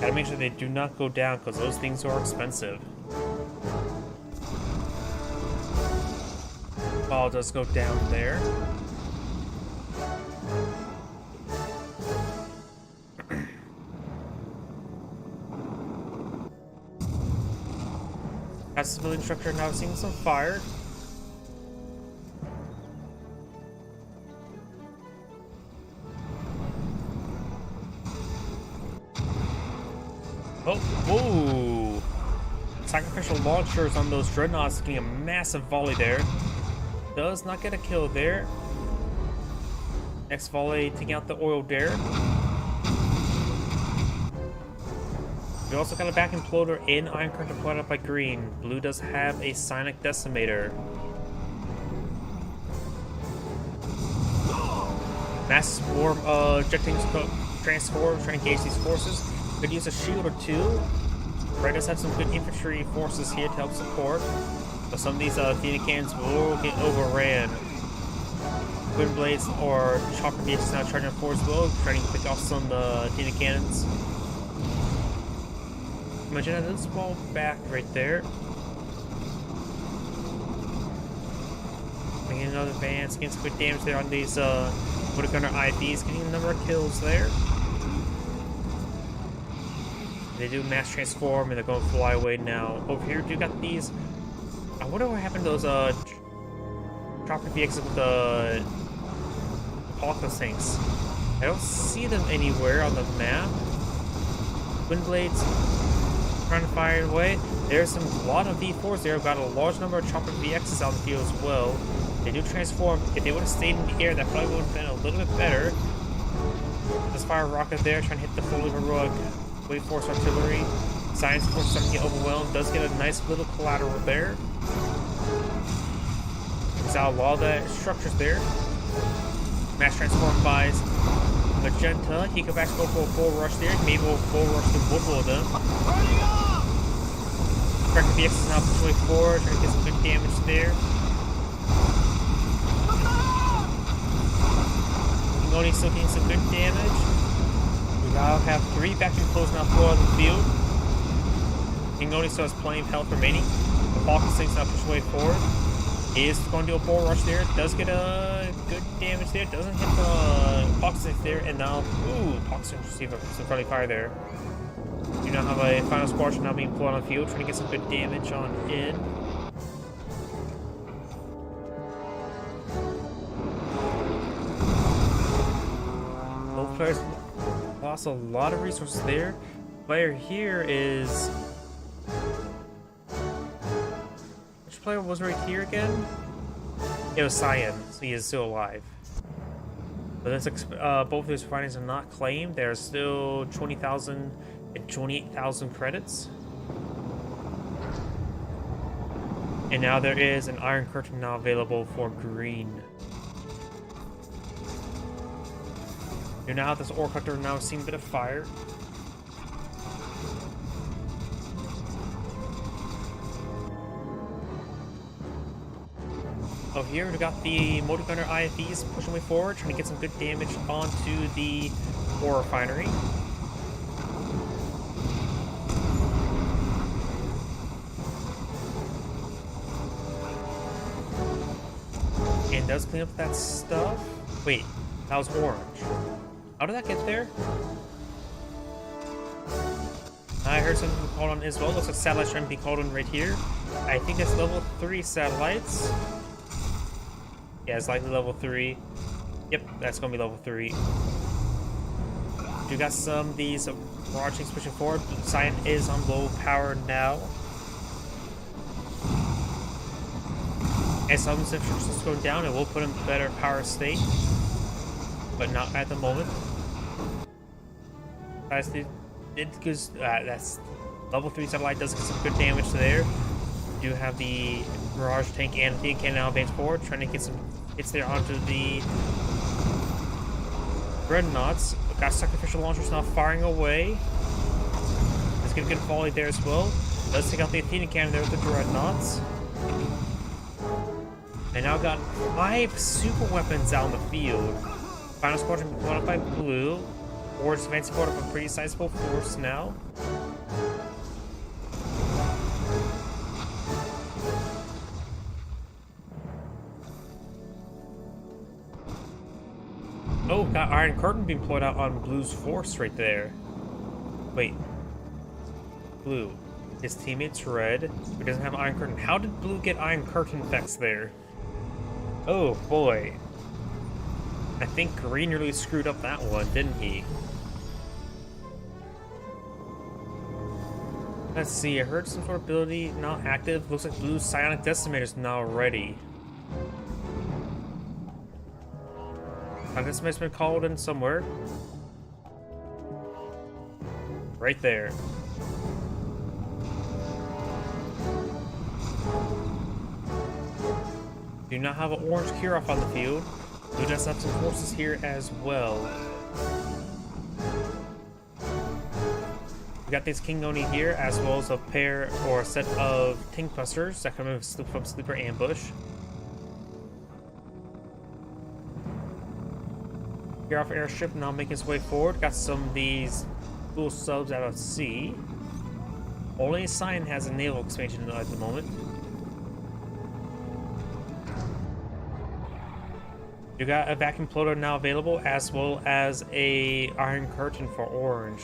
Gotta make sure they do not go down because those things are expensive. Ball does go down there. As civilian structure now seeing some fire. Oh, whoa! Sacrificial launchers on those dreadnoughts getting a massive volley there. Does not get a kill there. Next volley taking out the oil derrick. We also got a back imploder in Iron Curtain deployed up by green. Blue does have a Psionic Decimator. Mass Swarm ejecting transform, trying to engage these forces. Could use a shield or two. Red does have some good infantry forces here to help support. But some of these Athena cannons will get overran. Twin Blades or Chopper VX is now charging forward as well, trying to pick off some Athena cannons. Imagine a little small back right there. Making another advance, getting some good damage there on these Motor Gunner IVs, getting a number of kills there. They do mass transform and they're going to fly away now. Over here, you got these. I wonder what happened to those Chopper VXs with the Apocalypse tanks. I don't see them anywhere on the map. Twin Blades trying to fire away. There's a lot of V4s there. Got a large number of Chopper VXs on the field as well. They do transform. If they would have stayed in the air, that probably would have been a little bit better. Let's fire a rocket there, trying to hit the fully heroic Wave Force artillery. Science Force starting to get overwhelmed. Does get a nice little collateral there. Takes out a lot of the structures there. Mass transform buys Magenta. He could back go for a full rush there. Maybe we'll full rush the multiple of them. Cracker VX is now pushing forward, trying to get some good damage there. Ingoni still getting some good damage. We now have 3 vacuum close now for the field. Ingoni still has plenty of health remaining. The Falcon 6 now push way forward. He is going to do a bull rush there. Does get a good damage there. Doesn't hit the Falcon 6 there. And now, ooh, Falcon 6 receiver some friendly fire there. You now have a final squadron now being pulled on the field, trying to get some good damage on in. Both players lost a lot of resources there. Player here is... Which player was right here again? It was Cyan, so he is still alive. But that's both of his findings are not claimed. There's still 20,000 and 28,000 credits. And now there is an Iron Curtain now available for green. You now have this Ore Collector now seeing a bit of fire. Over here, we got the Motor Gunner IFVs pushing way forward, trying to get some good damage onto the ore refinery. And does clean up that stuff. Wait, that was orange. How did that get there? I heard something called on as well. Looks like satellites trying to be called on right here. I think it's level 3 satellites. Yeah, it's likely level 3. Yep, that's gonna be level 3. You got some of these barrage tanks pushing forward. Cyan is on low power now. And some of the infrastructure is going down, and we'll put him in better power state. But not at the moment. That's level 3 satellite does get some good damage there. You do have the barrage tank and the can now advance forward, trying to get some hits there onto the dreadnoughts. Got sacrificial launchers now firing away. Let's get a good volley there as well. Let's take out the Athena cannon there with the dreadnoughts. And now got 5 super weapons out on the field. Final squadron brought up by blue. Or just advancing forward up a pretty sizable force now. Oh, Got Iron Curtain being pulled out on Blue's force right there. Wait. Blue. His teammate's red, who doesn't have Iron Curtain. How did Blue get Iron Curtain effects there? Oh boy. I think Green really screwed up that one, didn't he? Let's see, I heard some sort of ability not active. Looks like Blue's Psionic Decimator is now ready. Decimator's been called in somewhere. Right there. Do not have an orange Kirov on the field. Blue does have some forces here as well. We got this King Oni here, as well as a pair or a set of Tank Busters that come from Sleeper Ambush. Kirov airship now making its way forward. Got some of these cool subs out of sea. Only Cyan has a naval expansion at the moment. You got a Vacuum Plotter now available, as well as a Iron Curtain for orange.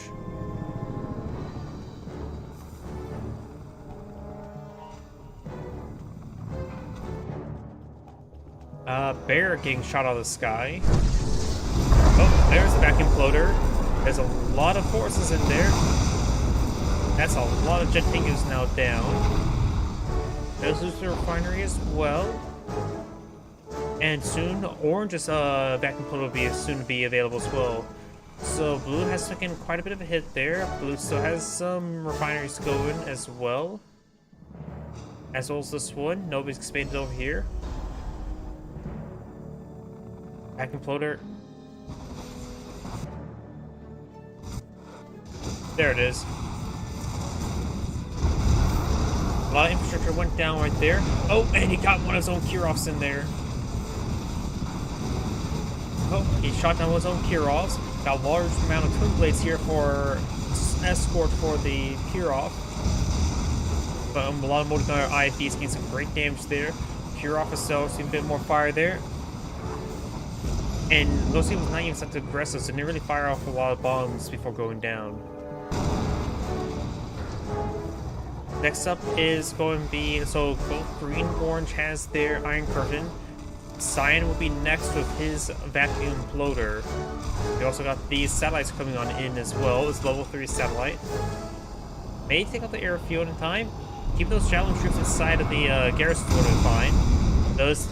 Bear getting shot out of the sky. Oh, there's the Vacuum Floater. There's a lot of forces in there. That's a lot of jet fingers now down. There's the refinery as well. And soon, Orange's Vacuum Floater will be soon to be available as well. So Blue has taken quite a bit of a hit there. Blue still has some refineries going as well. As well as this one. Nobody's expanded over here. Vacuum Floater. There it is. A lot of infrastructure went down right there. Oh, and he got one of his own Kirovs in there. Oh, he shot down his own Kirovs. Got a large amount of Twin Blades here for escort for the Kirov. But a lot of multiplayer IFVs getting some great damage there. Kirov itself seeing a bit more fire there. And those teams was not even set to aggressive, so they didn't really fire off a lot of bombs before going down. Next up is going to be, so both Green and Orange has their Iron Curtain. Cyan will be next with his Vacuum Plotter. We also got these satellites coming on in as well. It's level 3 satellite. May take out the airfield in time. Keep those javelin troops inside of the garrison will be fine. Those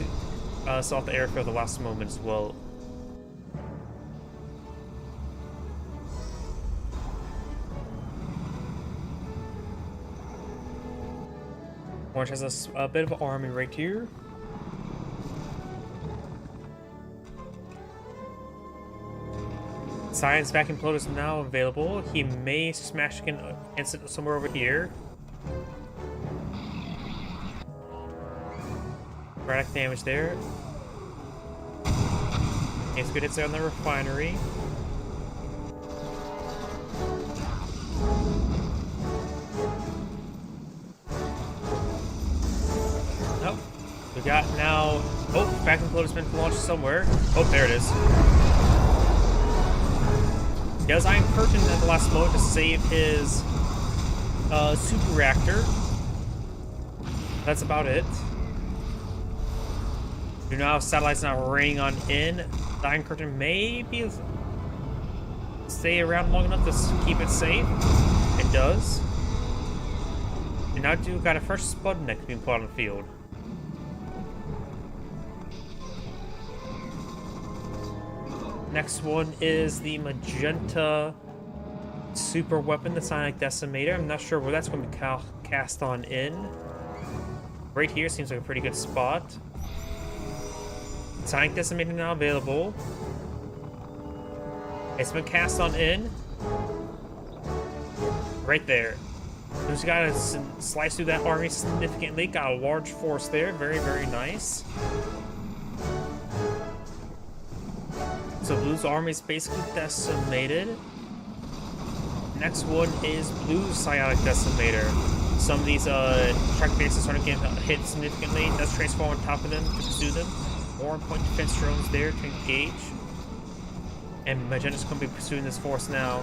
saw the airfield at the last moment as well. Orange has a bit of an army right here. Cyan's Vacuum Plotter is now available. He may smash against it somewhere over here. Radic damage there. It's good hits there on the refinery. Oh, we got now. Oh, Vacuum Plotter's been launched somewhere. Oh, there it is. He has Iron Curtain at the last moment to save his super reactor. That's about it. Do now have satellites now raining on in. The Iron Curtain may be stay around long enough to keep it safe. It does. And now do got a fresh Sputnik being put on the field. Next one is the Magenta super weapon, the Psionic Decimator. I'm not sure where that's going to be cast on in. Right here seems like a pretty good spot. Psionic Decimator now available. It's been cast on in. Right there. Who's got to slice through that army significantly. Got a large force there. Very, very nice. So Blue's army is basically decimated. Next one is Blue's Psionic Decimator. Some of these truck bases are starting to get hit significantly. Let's transform on top of them to pursue them. More point defense drones there to engage. And Magenta's going to be pursuing this force now.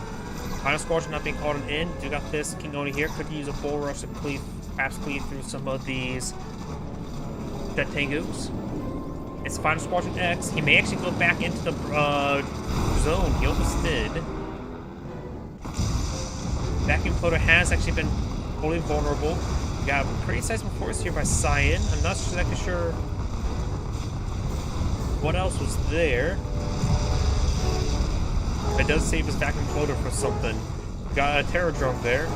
Final Squadron not being called in. Do got this. King Oni here could use a bull rush to perhaps cleave through some of these Jet Tengus. It's Final Squadron X. He may actually go back into the zone. He almost did. Vacuum Floater has actually been fully vulnerable. We got a pretty sizable force here by Cyan. I'm not exactly sure what else was there. It does save his Vacuum Floater for something. Got a Terror Drone there.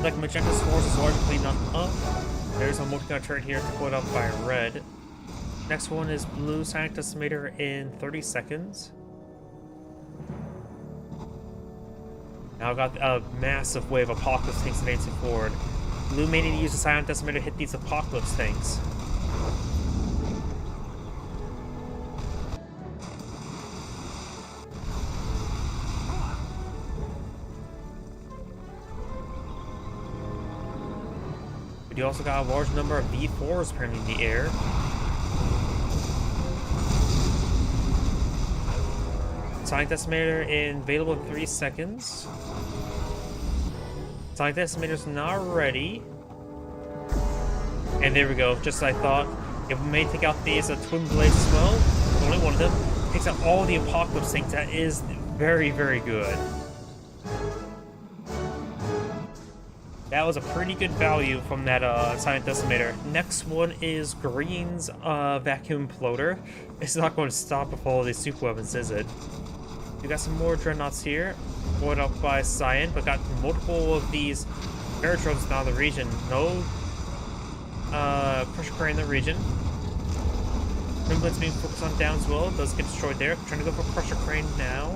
Like Magenta's force is largely not up. There's a multi-gun turret here put up by Red. Next one is Blue Sonic Decimator in 30 seconds. Now I've got a massive wave of Apocalypse tanks advancing forward. Blue may need to use the Sonic Decimator to hit these Apocalypse tanks. You also got a large number of V4s apparently in the air. Sonic Decimator available in 3 seconds. Sonic Decimator's not ready. And there we go, just as I thought. It may take out these twin blades as well. Only one of them. Takes out all the Apocalypse tanks. That is very, very good. That was a pretty good value from that Sonic Decimator. Next one is Green's Vacuum Floater. It's not going to stop with all these super weapons, is it? We got some more Dreadnoughts here, brought up by Cyan, but got multiple of these aerodromes now in the region. No Crusher Crane in the region. Gremlin's being focused on down as well. Does get destroyed there. Trying to go for Crusher Crane now.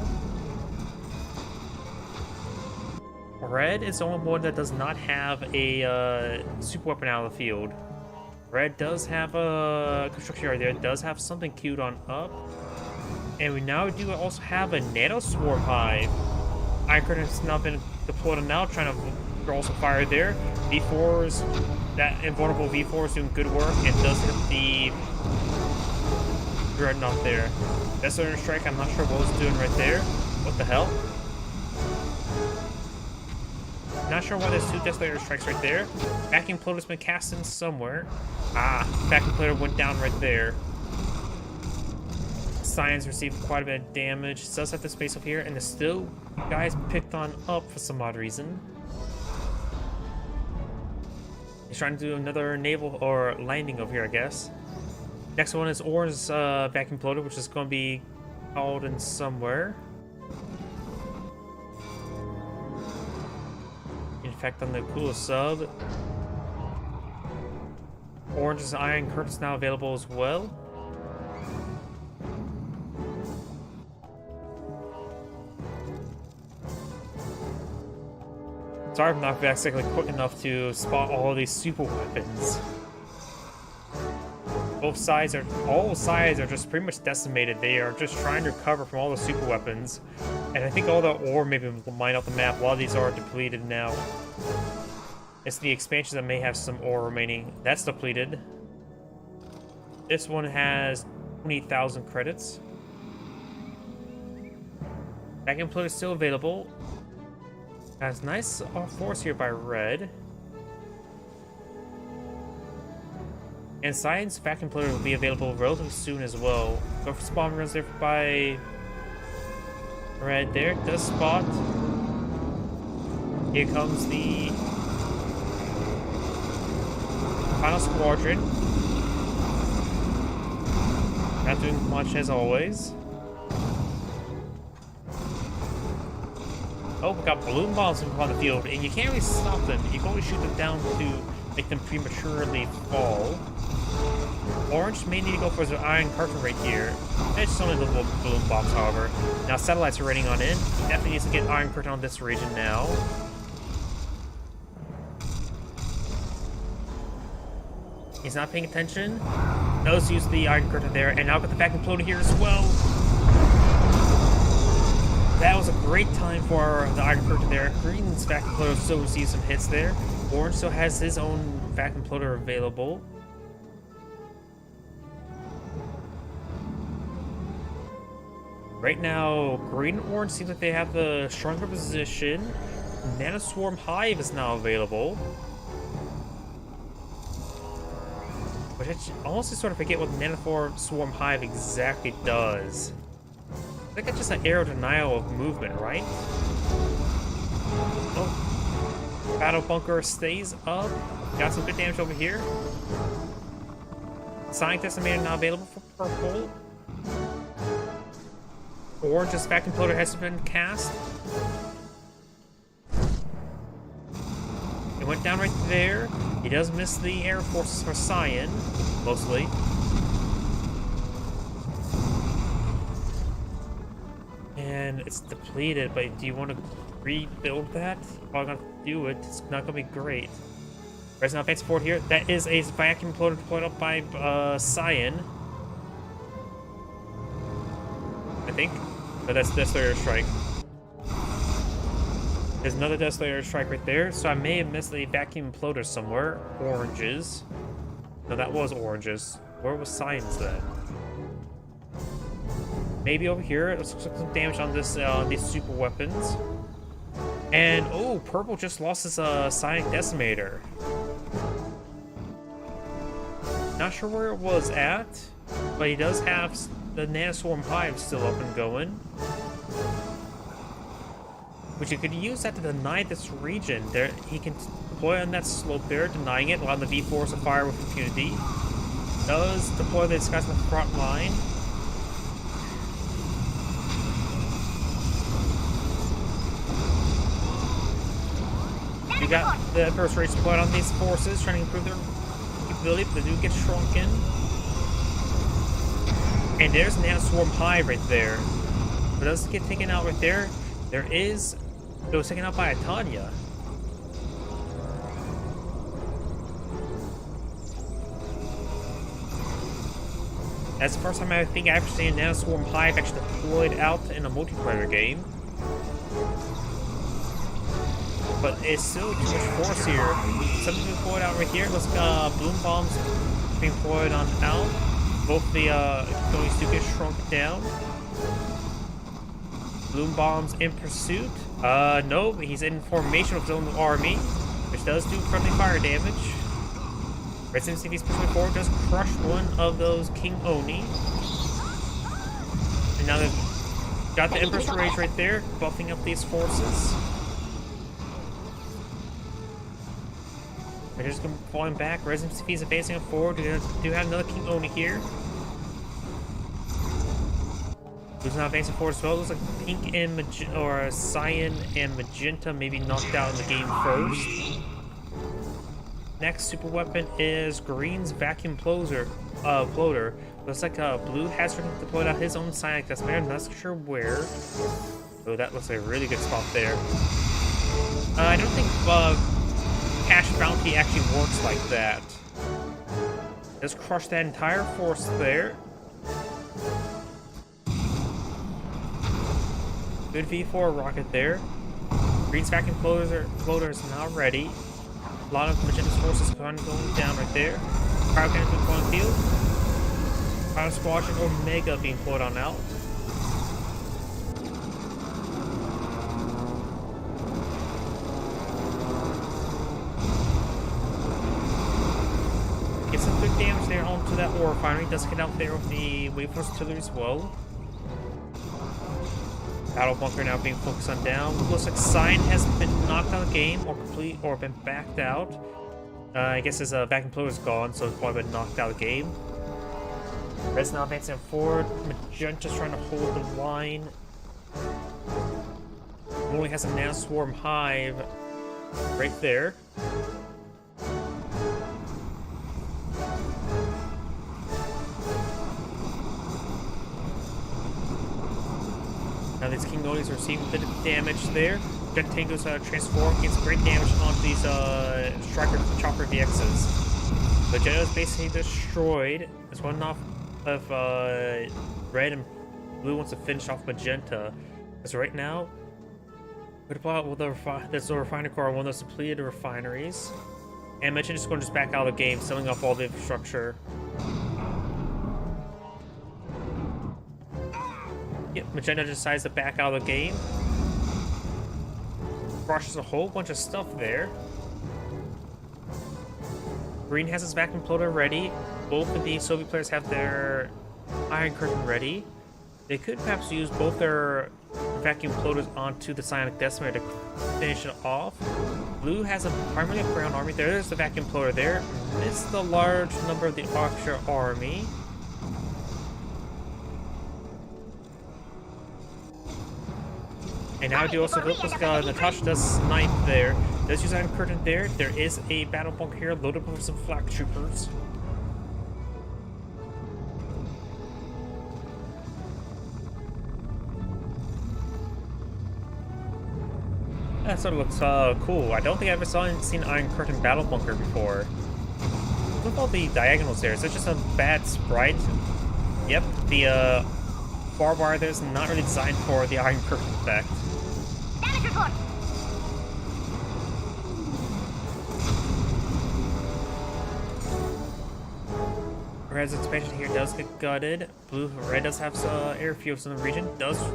Red is the only one that does not have a super weapon out of the field. Red does have a construction yard there. It does have something queued on up. And we now do also have a Nano Swarm Hive. Iron Curtain has now been deployed on now, trying to draw some fire there. V4s, that invulnerable V4 is doing good work and does hit the Dreadnought there. Desolator Strike, I'm not sure what it's doing right there. What the hell? Not sure why there's 2 Desolator Strikes right there. Vacuum Floater's been cast in somewhere. Ah, Vacuum Floater went down right there. Cyan's received quite a bit of damage. Does have the space up here, and there's still guys picked on up for some odd reason. He's trying to do another naval or landing over here, I guess. Next one is Orange's Vacuum Floater, which is going to be called in somewhere. Effect on the Kula sub. Orange's Iron Curtain's now available as well. Sorry if I'm not exactly quick enough to spot all these super weapons. All sides are just pretty much decimated. They are just trying to recover from all the super weapons. And I think all the ore maybe mine off the map. A lot of these are depleted now. It's the expansions that may have some ore remaining. That's depleted. This one has 20,000 credits. Vacuum Floater is still available. Has nice force here by Red. And Cyan's Vacuum Floater will be available relatively soon as well. Go for spawn runs there by Red there. Does spot. Here comes the Final Squadron. Not doing much as always. Oh, we got balloon bombs on the field, and you can't really stop them. You can only shoot them down to make them prematurely fall. Orange may need to go for his Iron Curtain right here. It's just only little balloon bombs, however. Now satellites are raining on in. He definitely needs to get Iron Curtain on this region now. He's not paying attention. Knows to use the Iron Curtain there, and now got the Vacuum Floater here as well. That was a great time for the Iron Curtain there. Green's Vacuum Floater still receives some hits there. Orange still has his own Vacuum Floater available. Right now, green and orange seems like they have the stronger position. Nanoswarm Hive is now available. Which I honestly sort of forget what Nanoswarm Hive exactly does. I think it's just an arrow denial of movement, right? Oh. Battle Bunker stays up. Got some good damage over here. Sonic Decimator now available for purple. Orange's Vacuum Floater has been cast. It went down right there. He does miss the air forces for Cyan, mostly. And it's depleted, but do you want to rebuild that? You're probably gonna do it. It's not gonna be great. There's an offensive forward here. That is a vacuum floater deployed up by Cyan. I think. But that's Destroyer Strike. There's another Destroyer Strike right there. So I may have missed the vacuum floater somewhere. Oranges. No, that was oranges. Where was Cyan's then? Maybe over here. Let's look some damage on this these super weapons. And oh, purple just lost his Sonic Decimator. Not sure where it was at, but he does have the Nanoswarm Hive still up and going. Which you could use that to deny this region. There, he can deploy on that slope there, denying it, allowing the V4s to fire with impunity. Does deploy these guys on the front line. You got the Emperor's Rage deployed on these forces, trying to improve their capability, but they do get shrunken. And there's Nanoswarm Hive right there. But it does get taken out right there. There is... It was taken out by a Tanya. That's the first time I think I've seen Nanoswarm Hive actually deployed out in a multiplayer game. But it's still too much force here. Something deployed out right here. Let's Bloom Bombs being deployed on out. Both the Goonies do get shrunk down. Bloom Bombs in pursuit. No, he's in formation with his own army, which does do friendly fire damage. Resident City's pushing forward, does crush one of those King Oni. And now they've got the Emperor's Rage right there, buffing up these forces. They're just falling back. Resident City's advancing forward. We do have another King Oni here. Who's not advancing forward as well. Looks like Pink and Magenta, or Cyan and Magenta maybe knocked out in the game first. Next super weapon is Green's Vacuum Floater. Looks like Blue has deployed out his own Sonic Decimator. I'm not sure where. Oh, that looks like a really good spot there. I don't think Cash Bounty actually works like that. Just crush that entire force there. Good V4 rocket there. Green's Vacuum Floater is now ready. A lot of Magenta's forces going down right there. Cryo Cannon to the point field. Cryo Squadron Omega being pulled on out. Get some good damage there onto that ore refinery. Does get out there with the Waveforce artillery as well. Battle Bunker now being focused on down. Looks like Cyan has been knocked out of the game or been backed out. I guess his vacuum floater is gone, so it's probably been knocked out of the game. Red's now advancing forward. Magenta's trying to hold the line. Only has a Nanoswarm Hive right there. Now these King Onis are receiving a bit of damage there. Jet Tango's transform, gets great damage onto these Striker Chopper VXs. But Jet is basically destroyed. There's one off of Red, and Blue wants to finish off Magenta. So right now, we're gonna pull out there's a refinery core on one of those depleted refineries. And Magenta's going to just back out of the game, selling off all the infrastructure. Yep. Magenta decides to back out of the game. Crushes a whole bunch of stuff there. Green has his vacuum plotter ready. Both of the Soviet players have their Iron Curtain ready. They could perhaps use both their vacuum plotters onto the Psionic Decimator to finish it off. Blue has a primarily ground army. There's the vacuum plotter there. Missed the large number of the Archer army. And now do also look like Natasha does snipe there. Does use Iron Curtain there. There is a battle bunker here loaded with some flak troopers. That sort of looks cool. I don't think I ever seen Iron Curtain battle bunker before. Look at all the diagonals there. Is that just a bad sprite? Yep, the barbed wire there is not really designed for the Iron Curtain effect.
Damage report.
Red's expansion here does get gutted. Red does have some airfields in the region.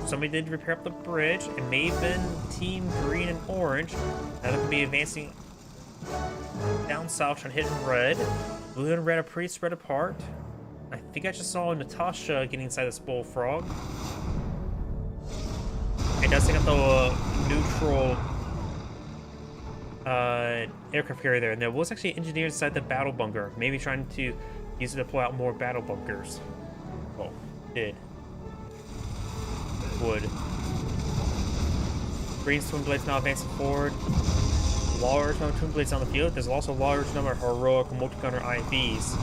Somebody did repair up the bridge. It may have been Team Green and Orange. Now they could be advancing down south trying to hit Red. Blue and Red are pretty spread apart. I think I just saw Natasha getting inside this bullfrog. It does take out the neutral aircraft carrier there. And there was actually engineers inside the battle bunker, maybe trying to use it to pull out more battle bunkers. Oh, did. Would. Green's twin blades now advancing forward. Large number of twin blades on the field. There's also a large number of heroic multi-gunner IVs.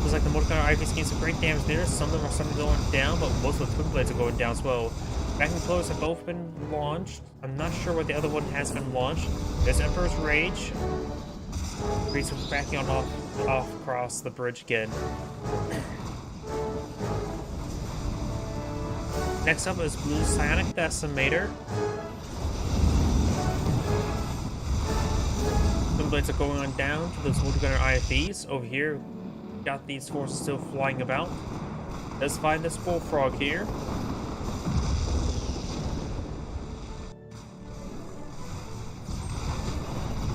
Looks like the multi-gunner IVs gain some great damage there. Some of them are suddenly going down, but most of the twin blades are going down as well. Vacuum plotters have both been launched. I'm not sure what the other one has been launched. There's Emperor's Rage. Green's backing on off across the bridge again. Next up is Blue's Psionic Decimator. Twin blades are going on down to those multi-gunner IFVs. Over here, got these forces still flying about. Let's find this bullfrog here.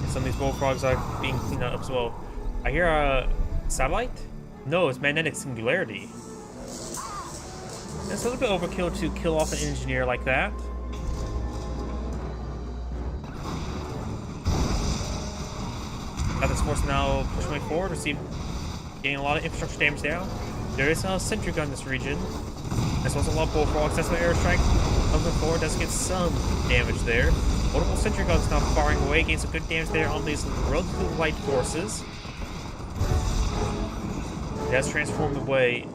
And some of these bullfrogs are being cleaned up as well. I hear a satellite? No, it's magnetic singularity. It's a little bit overkill to kill off an engineer like that. Got this force now pushing way forward, getting a lot of infrastructure damage down. There is a sentry gun in this region. There's also a lot of bullfrogs. That's why airstrike comes forward, does get some damage there. Multiple sentry guns now firing away, getting some good damage there on these relatively light forces. It has transformed away.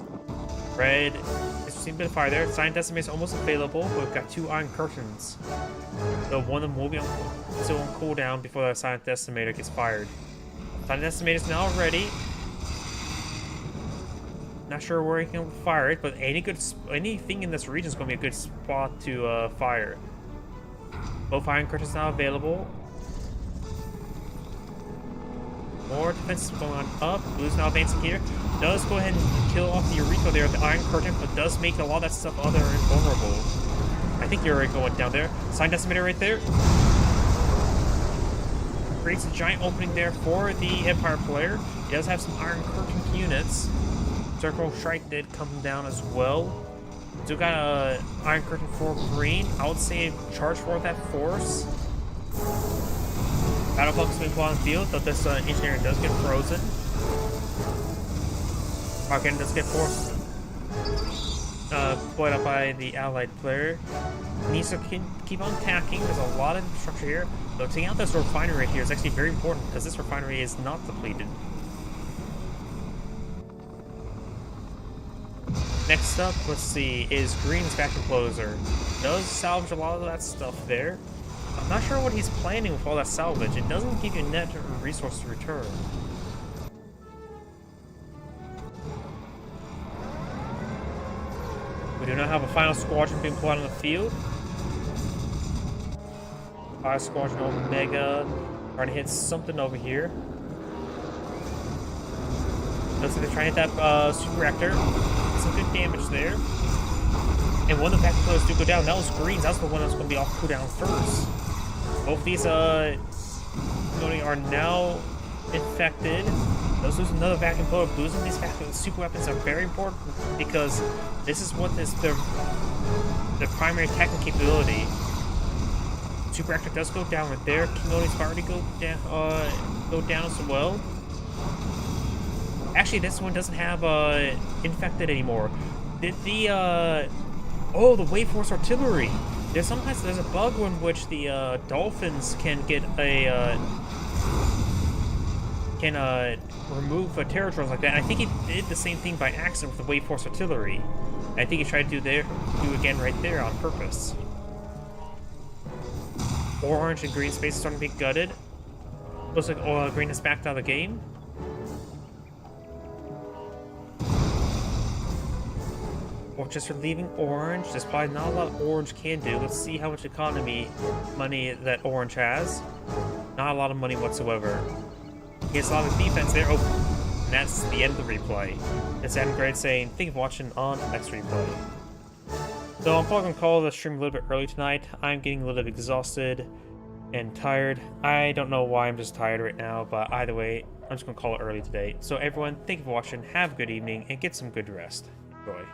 Red is receiving a bit of fire there. Psionic Decimator is almost available, but we've got 2 Iron Curtains. So one of them will be still on cooldown before the Psionic Decimator gets fired. Psionic Decimator is now ready. Not sure where he can fire it, but anything in this region is going to be a good spot to fire. Both Iron Curtains now available. More defense going on up. Blue's now advancing here. Does go ahead and kill off the Eureka there with the Iron Curtain, but does make a lot of that stuff other invulnerable. I think you're already going down there. Psionic Decimator right there. Creates a giant opening there for the Empire player. He does have some Iron Curtain units. Circle Strike did come down as well. Still got a Iron Curtain for Green. I would say charge for that force. Battle bunkers being put on the field, though this engineering does get frozen. Arcane does get forced put up by the allied player. Needs to keep on attacking. There's a lot of infrastructure here. Though taking out this refinery right here is actually very important because this refinery is not depleted. Next up, let's see, is Green's vacuum closer. Does salvage a lot of that stuff there. I'm not sure what he's planning with all that salvage. It doesn't give you net resource return. We do not have a final squadron being put out on the field. Fire Squadron Omega trying to hit something over here. Looks like they're trying to hit that super reactor. Some good damage there. And one of the vacuum pillars do go down. That was Greens. That's the one that's going to be off cooldown first. Both these Kingoni are now infected. Those lose another vacuum pillar. Losing these vacuum super weapons are very important because this is what is their primary attacking capability. Super Actor does go down right there. Kingoni's already go down as well. Actually, this one doesn't have infected anymore. Did the oh, the Wave Force Artillery. There's a bug in which the Dolphins can get a remove terror drones like that. And I think he did the same thing by accident with the Wave Force Artillery. And I think he tried to do again right there on purpose. Orange and green space is starting to be gutted. Looks like green is backed out of the game. Or just relieving orange. There's probably not a lot orange can do. Let's see how much economy money that orange has. Not a lot of money whatsoever. He has a lot of defense there. Oh, and that's the end of the replay. It's Adam Grade saying, thank you for watching on next replay. So I'm probably going to call the stream a little bit early tonight. I'm getting a little bit exhausted and tired. I don't know why I'm just tired right now, but either way, I'm just going to call it early today. So everyone, thank you for watching. Have a good evening and get some good rest. Enjoy.